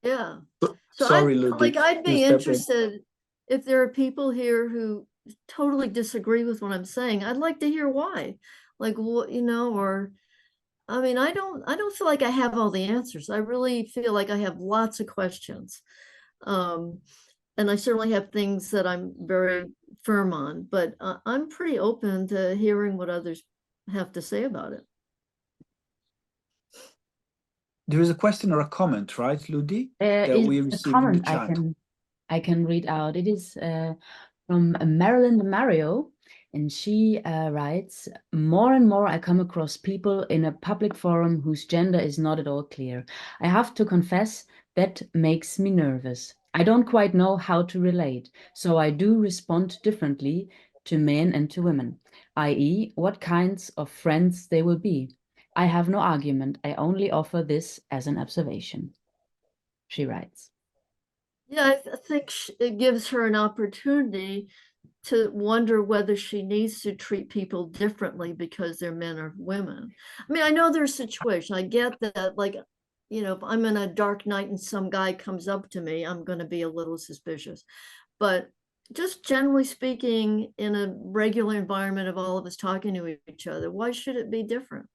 Yeah. So Sorry, Ludwig. I'd be interested if there are people here who totally disagree with what I'm saying. I'd like to hear why. Or I mean, I don't feel like I have all the answers. I really feel like I have lots of questions. And I certainly have things that I'm very firm on, but I'm pretty open to hearing what others have to say about it. There is a question or a comment, right, Ludi? That we received a comment in the chat. I can read out. It is from Marilyn Mario, and she writes, "More and more I come across people in a public forum whose gender is not at all clear. I have to confess that makes me nervous. I don't quite know how to relate, so I do respond differently to men and to women, i.e., what kinds of friends they will be. I have no argument. I only offer this as an observation," she writes. Yeah, I think it gives her an opportunity to wonder whether she needs to treat people differently because they're men or women. I mean, I know there's situations. I get that, you know, if I'm in a dark night and some guy comes up to me, I'm going to be a little suspicious. But just generally speaking, in a regular environment of all of us talking to each other, why should it be different?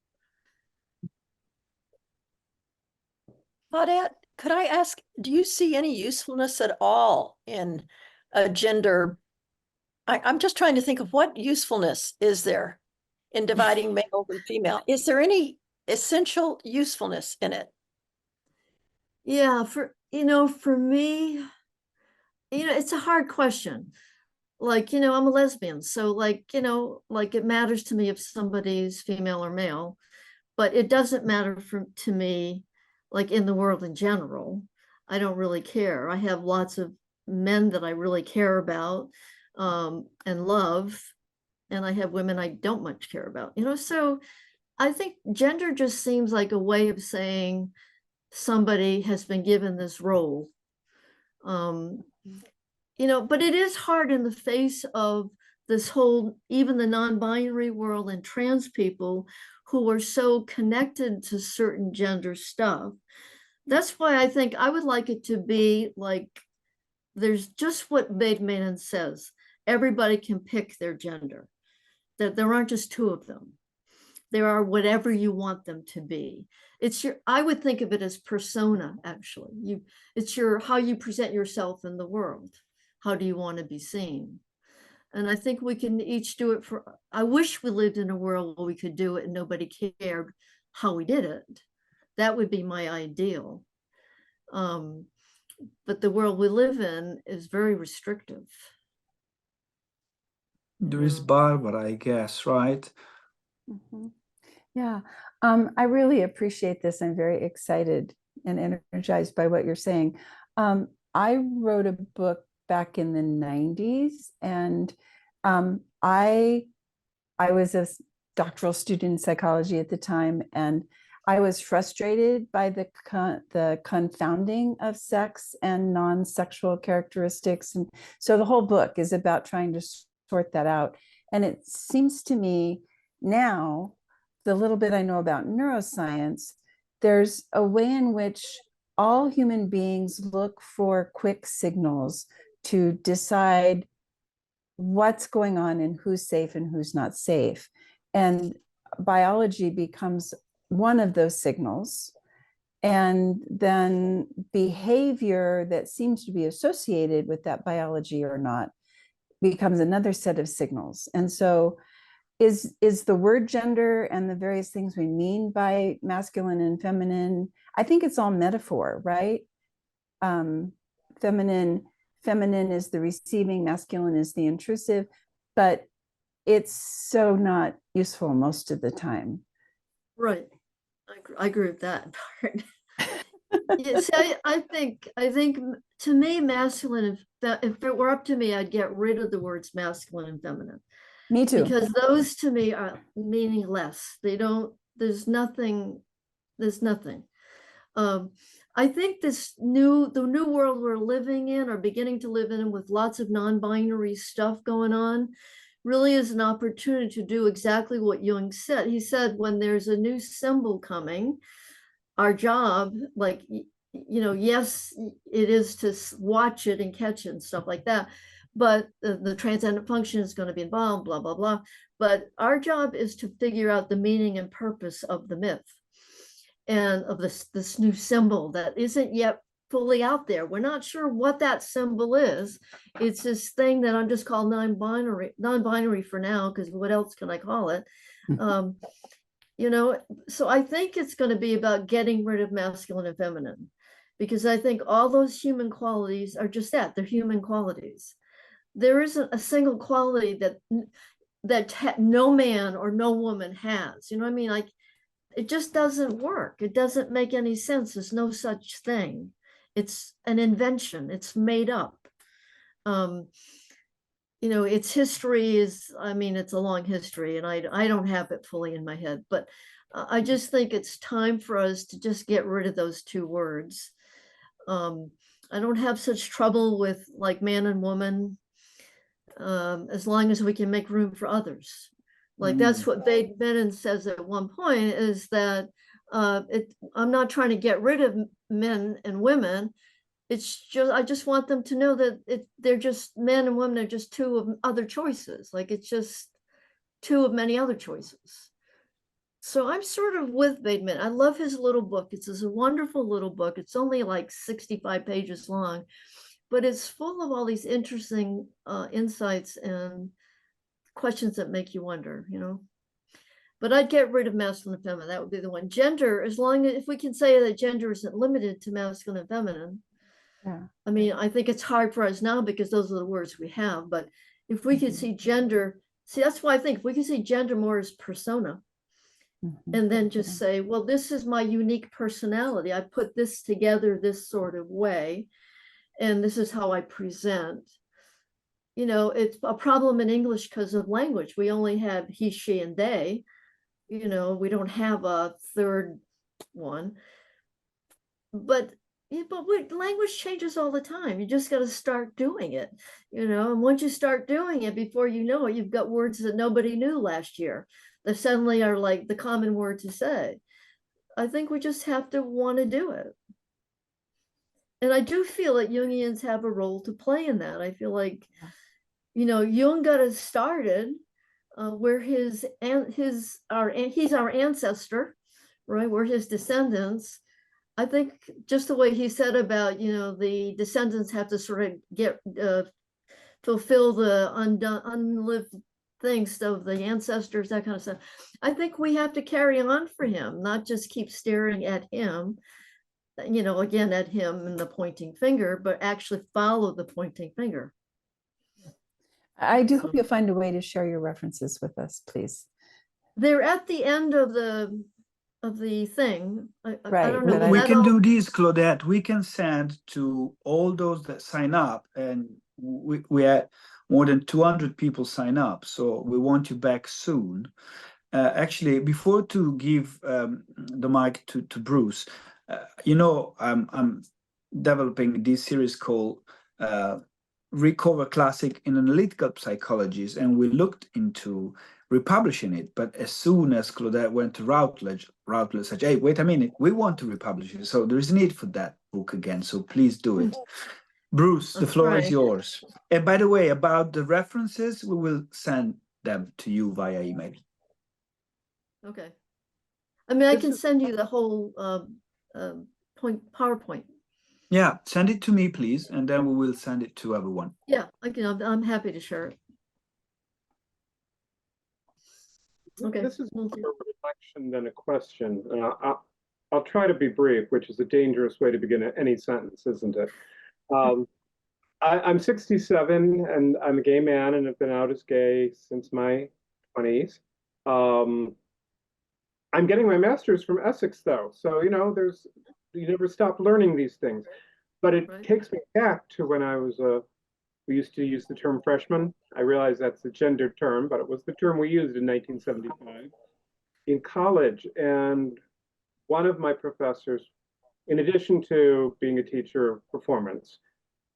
Claudette, could I ask, do you see any usefulness at all in a gender? I'm just trying to think of what usefulness is there in dividing male and female. Is there any essential usefulness in it? Yeah, for me, it's a hard question. Like, I'm a lesbian, so like, like it matters to me if somebody's female or male, but it doesn't matter to me, like in the world in general. I don't really care. I have lots of men that I really care about and love, and I have women I don't much care about, so I think gender just seems like a way of saying somebody has been given this role. But it is hard in the face of this whole, even the non-binary world and trans people who are so connected to certain gender stuff. That's why I think I would like it to be like, there's just what Bateman says, everybody can pick their gender, that there aren't just two of them. There are whatever you want them to be. I would think of it as persona, actually. It's how you present yourself in the world. How do you want to be seen? And I think we can each do it I wish we lived in a world where we could do it and nobody cared how we did it. That would be my ideal. But the world we live in is very restrictive. There is Barbara, I guess, right? Mm-hmm. Yeah, I really appreciate this. I'm very excited and energized by what you're saying. I wrote a book back in the 90s, and I was a doctoral student in psychology at the time, and I was frustrated by the confounding of sex and non-sexual characteristics. And so the whole book is about trying to sort that out. And it seems to me now, the little bit I know about neuroscience, there's a way in which all human beings look for quick signals to decide what's going on and who's safe and who's not safe. And biology becomes one of those signals. And then behavior that seems to be associated with that biology or not becomes another set of signals. And so is the word gender and the various things we mean by masculine and feminine, I think it's all metaphor, right? Feminine is the receiving, masculine is the intrusive, but it's so not useful most of the time. Right. I agree with that part. Yeah, see, I think to me, masculine, if it were up to me, I'd get rid of the words masculine and feminine. Me too. Because those to me are meaningless. There's nothing. I think the new world we're living in, or beginning to live in, with lots of non-binary stuff going on, really is an opportunity to do exactly what Jung said. He said, when there's a new symbol coming, our job, like, yes, it is to watch it and catch it and stuff like that, but the transcendent function is going to be involved, blah, blah, blah. But our job is to figure out the meaning and purpose of the myth and of this new symbol that isn't yet fully out there. We're not sure what that symbol is. It's this thing that I'm just called non-binary for now, because what else can I call it? So I think it's going to be about getting rid of masculine and feminine, because I think all those human qualities are just that, they're human qualities. There isn't a single quality that no man or no woman has. You know what I mean? Like, it just doesn't work. It doesn't make any sense. There's no such thing. It's an invention. It's made up. Its history is, it's a long history, and I don't have it fully in my head, but I just think it's time for us to just get rid of those two words. I don't have such trouble with like man and woman, as long as we can make room for others. Like that's what Bateman says at one point, is that I'm not trying to get rid of men and women. It's just, I just want them to know that they're just, men and women are just two of other choices. Like, it's just two of many other choices. So I'm sort of with Bateman. I love his little book. It's a wonderful little book. It's only like 65 pages long, but it's full of all these interesting insights and questions that make you wonder, you know. But I'd get rid of masculine and feminine. That would be the one. Gender, as long as, if we can say that gender isn't limited to masculine and feminine. Yeah. I mean, I think it's hard for us now because those are the words we have. But if we could see gender, see, that's why I think if we could see gender more as persona, and then just say, well, this is my unique personality. I put this together this sort of way, and this is how I present. You know, it's a problem in English because of language. We only have he, she, and they. You know, we don't have a third one. But language changes all the time. You just got to start doing it, you know. And once you start doing it, before you know it, you've got words that nobody knew last year that suddenly are like the common word to say. I think we just have to want to do it. And I do feel that Jungians have a role to play in that. I feel like, you know, Jung got us started where he's our ancestor, right? We're his descendants. I think just the way he said about, you know, the descendants have to sort of get fulfill the unlived things of the ancestors, that kind of stuff. I think we have to carry on for him, not just keep staring at him, you know, again at him and the pointing finger, but actually follow the pointing finger. I do hope you'll find a way to share your references with us, please. They're at the end of the thing. I don't know. We can do this, Claudette. We can send to all those that sign up, and we had more than 200 people sign up, so we want you back soon. Actually, before to give the mic to Bruce, you know, I'm developing this series called Recover Classic in Analytical Psychology, and we looked into republishing it. But as soon as Claudette went to Routledge said, hey, wait a minute, we want to republish it. So there is a need for that book again. So please do it. Bruce, the floor is yours. And by the way, about the references, we will send them to you via email. Okay. I mean, I can send you the whole PowerPoint. Yeah, send it to me, please, and then we will send it to everyone. Yeah, I can. I'm happy to share it. Okay. This is more of a reflection than a question. I'll try to be brief, which is a dangerous way to begin any sentence, isn't it? I'm 67, and I'm a gay man, and have been out as gay since my 20s. I'm getting my master's from Essex, though, so you know, you never stop learning these things. But it takes me back to when I was we used to use the term freshman. I realize that's a gendered term, but it was the term we used in 1975 in college. And one of my professors, in addition to being a teacher of performance,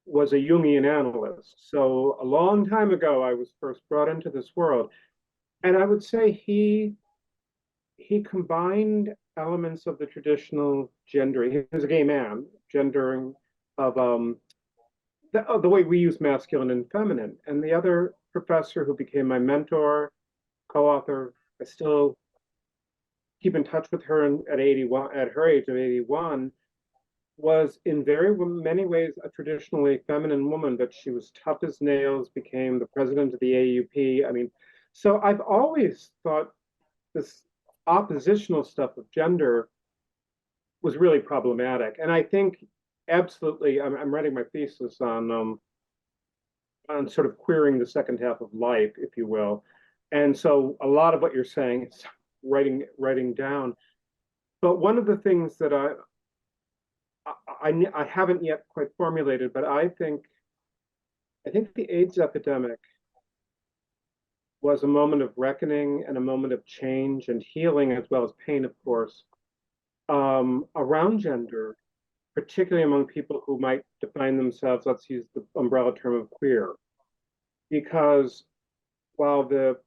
was a Jungian analyst. So a long time ago, I was first brought into this world. And I would say he combined elements of the traditional gendering. He was a gay man, gendering of the way we use masculine and feminine. And the other professor who became my mentor, co-author, I still keep in touch with her at 81, at her age of 81, was in very many ways a traditionally feminine woman, but she was tough as nails, became the president of the AUP. I mean, so I've always thought this oppositional stuff of gender was really problematic. And I think absolutely, I'm writing my thesis on sort of queering the second half of life, if you will. And so a lot of what you're saying is writing down. But one of the things that I haven't yet quite formulated, but I think the AIDS epidemic was a moment of reckoning and a moment of change and healing, as well as pain, of course, around gender, particularly among people who might define themselves, let's use the umbrella term of queer. Because while the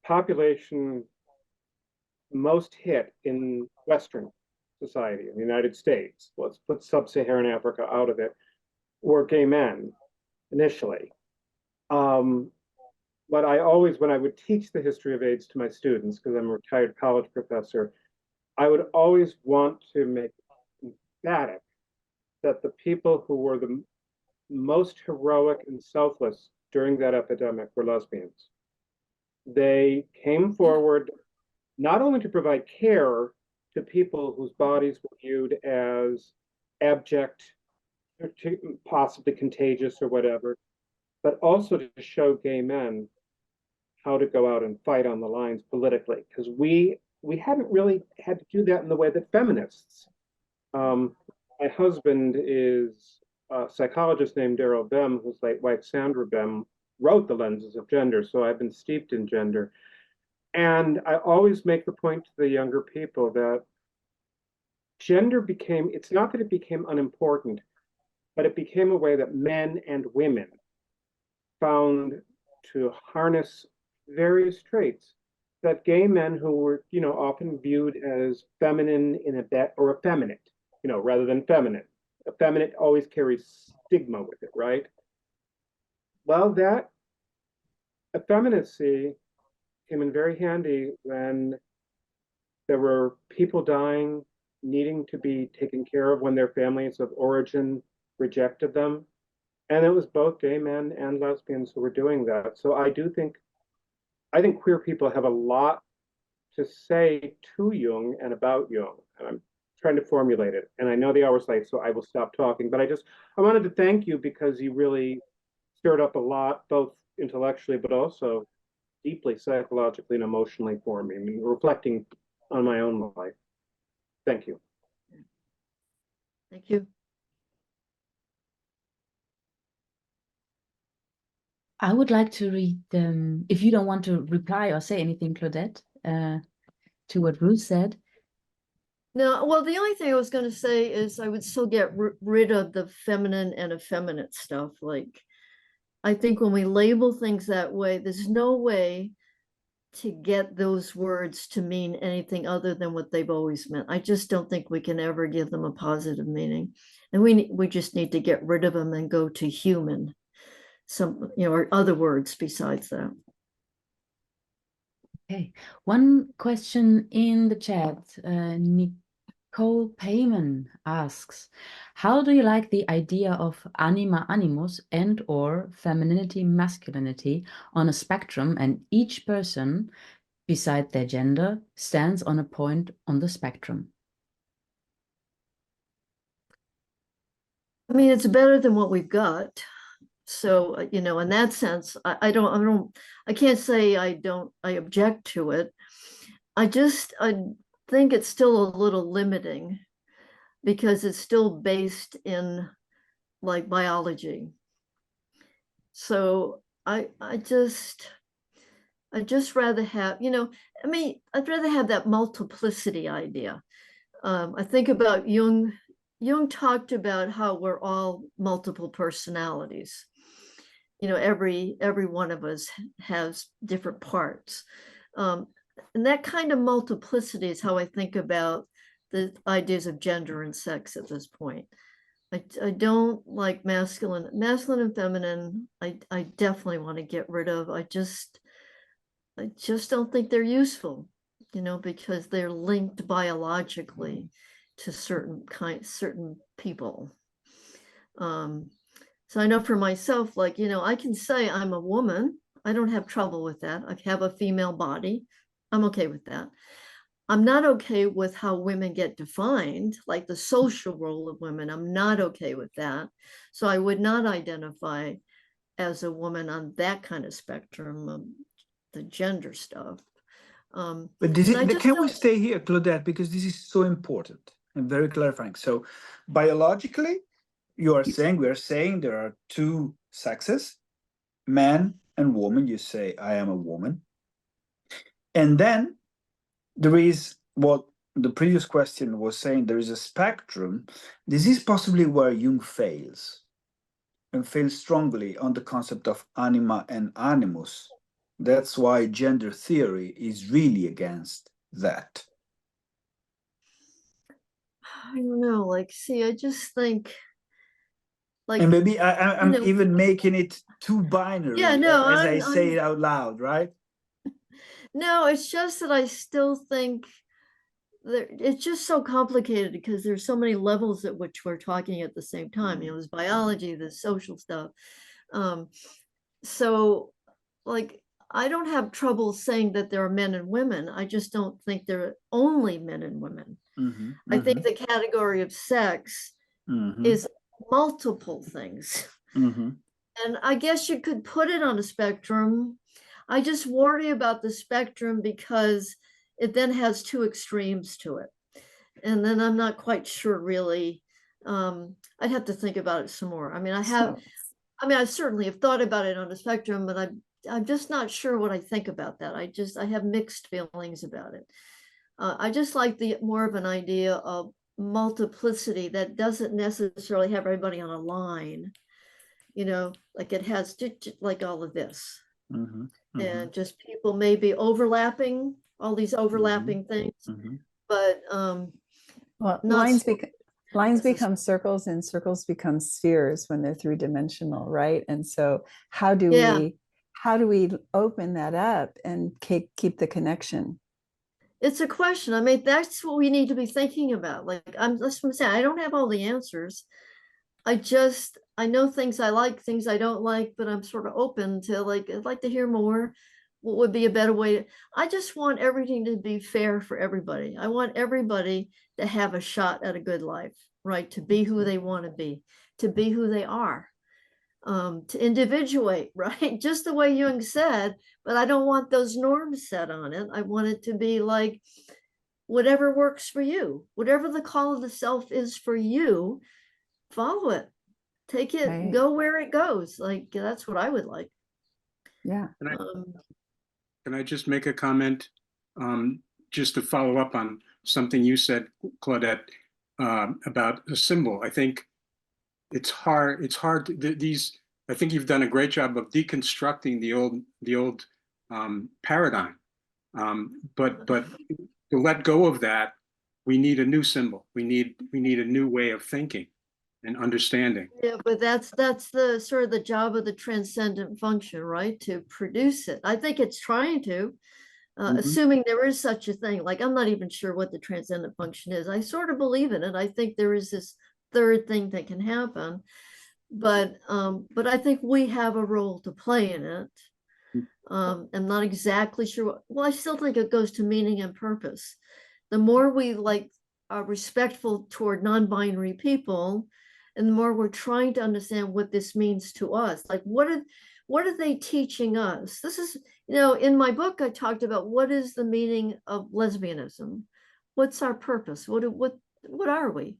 population most hit in Western society in the United States, let's put sub-Saharan Africa out of it, were gay men initially. But I always, when I would teach the history of AIDS to my students, because I'm a retired college professor, I would always want to make emphatic that the people who were the most heroic and selfless during that epidemic were lesbians. They came forward not only to provide care to people whose bodies were viewed as abject, possibly contagious or whatever, but also to show gay men how to go out and fight on the lines politically, because we hadn't really had to do that in the way that feminists. My husband is a psychologist named Daryl Bem, whose late wife Sandra Bem wrote The Lenses of Gender, so I've been steeped in gender. And I always make the point to the younger people that gender became, it's not that it became unimportant, but it became a way that men and women found to harness various traits that gay men who were, often viewed as feminine in a bit, or effeminate, rather than feminine. Effeminate always carries stigma with it, right? Well, that effeminacy came in very handy when there were people dying, needing to be taken care of when their families of origin rejected them. And it was both gay men and lesbians who were doing that. So I think queer people have a lot to say to Jung and about Jung. And I'm trying to formulate it. And I know the hour's late, so I will stop talking. But I wanted to thank you because you really stirred up a lot, both intellectually, but also deeply psychologically and emotionally for me. I mean, reflecting on my own life. Thank you. Thank you. I would like to read if you don't want to reply or say anything, Claudette, to what Ruth said. No, well, the only thing I was going to say is I would still get rid of the feminine and effeminate stuff. Like, I think when we label things that way, there's no way to get those words to mean anything other than what they've always meant. I just don't think we can ever give them a positive meaning. And we just need to get rid of them and go to human, or other words besides that. Okay, one question in the chat. Nicole Payman asks, how do you like the idea of anima animus and or femininity masculinity on a spectrum, and each person, beside their gender, stands on a point on the spectrum? I mean, it's better than what we've got. So, in that sense, I can't say I object to it. I think it's still a little limiting because it's still based in like biology. So I just rather have, I'd rather have that multiplicity idea. I think about Jung. Jung talked about how we're all multiple personalities. Every one of us has different parts. And that kind of multiplicity is how I think about the ideas of gender and sex at this point. I don't like masculine and feminine. I definitely want to get rid of. I just don't think they're useful, because they're linked biologically to certain people. So I know for myself, I can say I'm a woman. I don't have trouble with that. I have a female body. I'm okay with that. I'm not okay with how women get defined, like the social role of women. I'm not okay with that. So I would not identify as a woman on that kind of spectrum of the gender stuff. But can we stay here, Claudette, because this is so important and very clarifying. So biologically, we are saying there are two sexes, man and woman. You say, I am a woman. And then there is what the previous question was saying, there is a spectrum. This is possibly where Jung fails, and fails strongly on the concept of anima and animus. That's why gender theory is really against that. I don't know, like, see, I just think, like, And maybe I'm you know, even making it too binary yeah, no, as I say I'm it out loud, right? no, it's just that I still think that it's just so complicated because there's so many levels at which we're talking at the same time. You know, there's biology, there's social stuff. So, like, I don't have trouble saying that there are men and women. I just don't think there are only men and women. I think the category of sex is multiple things. And I guess you could put it on a spectrum. I just worry about the spectrum because it then has two extremes to it. And then I'm not quite sure really. I'd have to think about it some more. I mean, I certainly have thought about it on a spectrum, but I'm just not sure what I think about that. I have mixed feelings about it. I just like the more of an idea of multiplicity that doesn't necessarily have everybody on a line, you know, like it has like all of this. And just people may be overlapping, all these overlapping things, but Well, not lines become circles and circles become spheres when they're three-dimensional, right? And so how do we open that up and keep the connection? It's a question. I mean, that's what we need to be thinking about. Like, that's what I'm saying. I don't have all the answers. I know things I like, things I don't like, but I'm sort of open to, like, I'd like to hear more. What would be a better way? I just want everything to be fair for everybody. I want everybody to have a shot at a good life, right? To be who they want to be who they are, to individuate, right? Just the way Jung said, but I don't want those norms set on it. I want it to be like whatever works for you, whatever the call of the self is for you, follow it, take it, Right. go where it goes. Like, that's what I would like. Yeah. Can I just make a comment, just to follow up on something you said, Claudette, about a symbol? I think it's hard. It's hard. I think you've done a great job of deconstructing the old paradigm. But to let go of that, we need a new symbol. We need a new way of thinking and understanding. Yeah, but that's the sort of the job of the transcendent function, right? To produce it. I think it's trying to, assuming there is such a thing. Like, I'm not even sure what the transcendent function is. I sort of believe in it. I think there is this third thing that can happen, but I think we have a role to play in it. I'm not exactly sure. Well, I still think it goes to meaning and purpose. The more we are respectful toward non-binary people, and the more we're trying to understand what this means to us, like what are they teaching us? This is, in my book, I talked about what is the meaning of lesbianism? What's our purpose? What are we?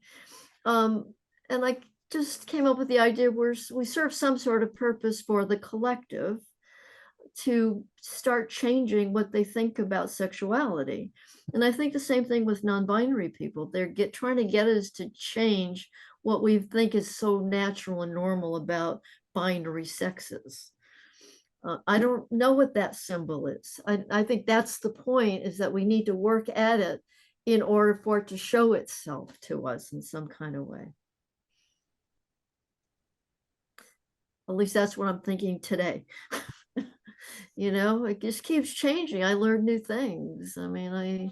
And I just came up with the idea where we serve some sort of purpose for the collective to start changing what they think about sexuality. And I think the same thing with non-binary people. They're trying to get us to change what we think is so natural and normal about binary sexes. I don't know what that symbol is. I think that's the point, is that we need to work at it in order for it to show itself to us in some kind of way. At least that's what I'm thinking today. It just keeps changing. I learn new things. I mean,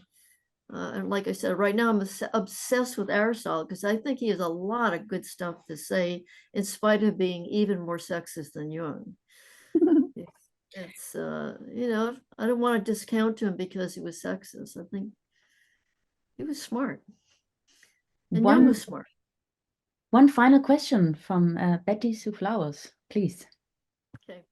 and like I said, right now I'm obsessed with Aristotle because I think he has a lot of good stuff to say, in spite of being even more sexist than Jung. It's I don't want to discount him because he was sexist. I think he was smart, and Jung was smart. One final question from Betty Sue Flowers, please. Okay.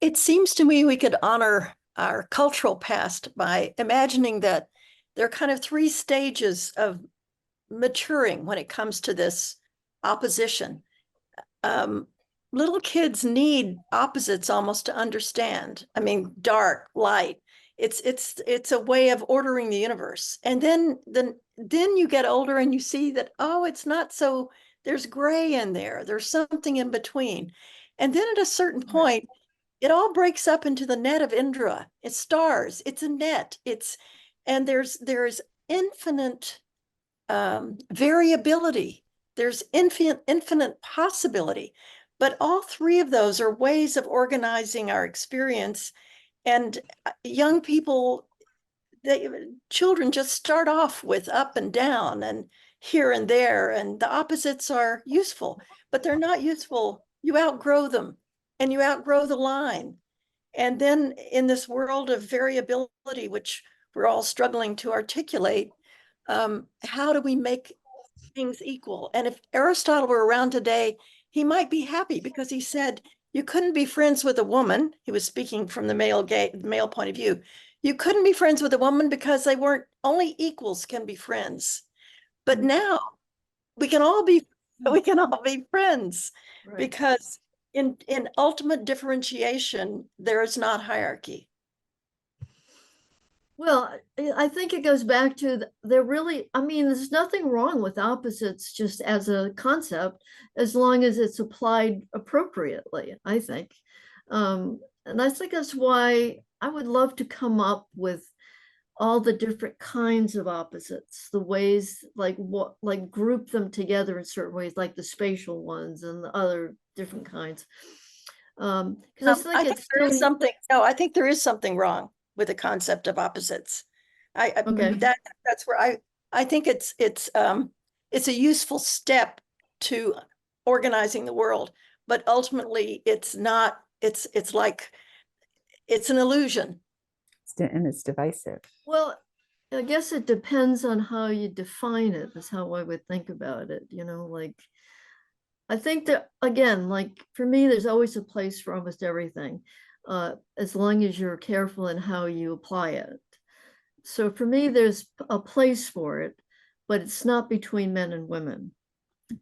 It seems to me we could honor our cultural past by imagining that there are kind of three stages of maturing when it comes to this opposition. Little kids need opposites almost to understand. I mean, dark, light. It's a way of ordering the universe. And then you get older and you see that, oh, it's not so, there's gray in there. There's something in between. And then at a certain point, it all breaks up into the net of Indra. It's stars. It's a net. And there's infinite variability. There's infinite possibility. But all three of those are ways of organizing our experience. And young people, children just start off with up and down and here and there, and the opposites are useful, but they're not useful. You outgrow them and you outgrow the line. And then in this world of variability, which we're all struggling to articulate, how do we make things equal? And if Aristotle were around today, he might be happy, because he said you couldn't be friends with a woman. He was speaking from the male point of view. You couldn't be friends with a woman because they weren't, only equals can be friends. But now we can all be friends, Right. because in ultimate differentiation, there is not hierarchy. Well, I think it goes back to they're really, I mean, there's nothing wrong with opposites just as a concept, as long as it's applied appropriately, I think. And I think that's why I would love to come up with all the different kinds of opposites, the ways, like what, like group them together in certain ways, like the spatial ones and the other different kinds. Because I think there is something. No, I think there is something wrong with the concept of opposites. Okay. That's where I think it's a useful step to organizing the world, but ultimately it's not. It's like it's an illusion. And it's divisive. Well, I guess it depends on how you define it, is how I would think about it, you know, like I think that, again, like for me, there's always a place for almost everything, as long as you're careful in how you apply it. So for me, there's a place for it, but it's not between men and women,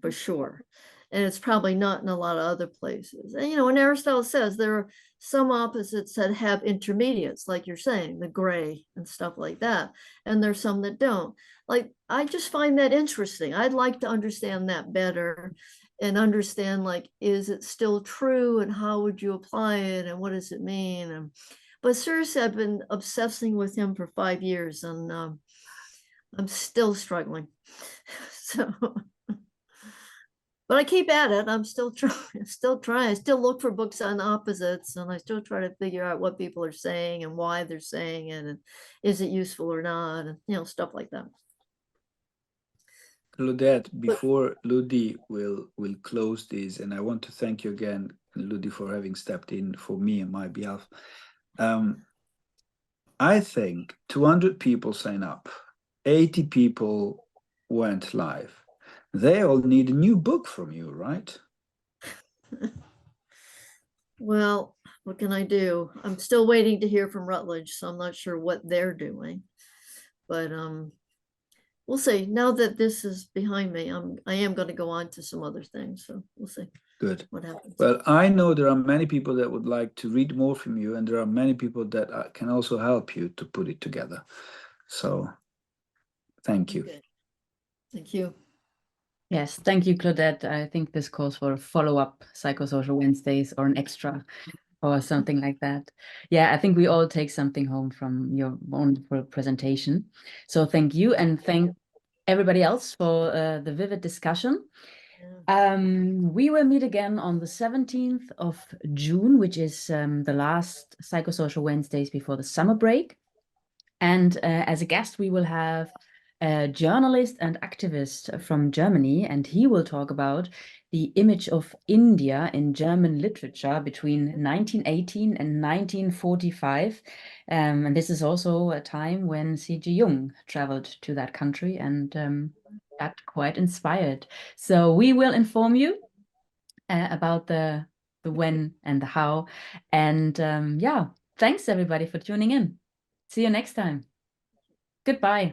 for sure. And it's probably not in a lot of other places. And, you know, and Aristotle says there are some opposites that have intermediates, like you're saying, the gray and stuff like that. And there's some that don't. Like, I just find that interesting. I'd like to understand that better and understand, like, is it still true and how would you apply it and what does it mean? But seriously, I've been obsessing with him for 5 years and I'm still struggling. So... But I keep at it. I'm still trying, I still look for books on opposites, and I still try to figure out what people are saying and why they're saying it, and is it useful or not, and, you know, stuff like that. Claudette, before Ludi will close this, and I want to thank you again, Ludi, for having stepped in for me on my behalf. I think 200 people sign up, 80 people went live. They all need a new book from you, right? Well, what can I do? I'm still waiting to hear from Rutledge, so I'm not sure what they're doing. But we'll see. Now that this is behind me, I am going to go on to some other things. So we'll see. Good. What happens. Well, I know there are many people that would like to read more from you, and there are many people that can also help you to put it together. So thank you. Okay. Thank you. Yes, thank you, Claudette. I think this calls for a follow-up Psychosocial Wednesdays or an extra or something like that. Yeah, I think we all take something home from your wonderful presentation. So thank you, and thank everybody else for the vivid discussion. We will meet again on the 17th of June, which is the last Psychosocial Wednesdays before the summer break. And as a guest, we will have a journalist and activist from Germany, and he will talk about the image of India in German literature between 1918 and 1945. And this is also a time when C.G. Jung traveled to that country and got quite inspired. So we will inform you about the when and the how. And yeah, thanks everybody for tuning in. See you next time. Goodbye.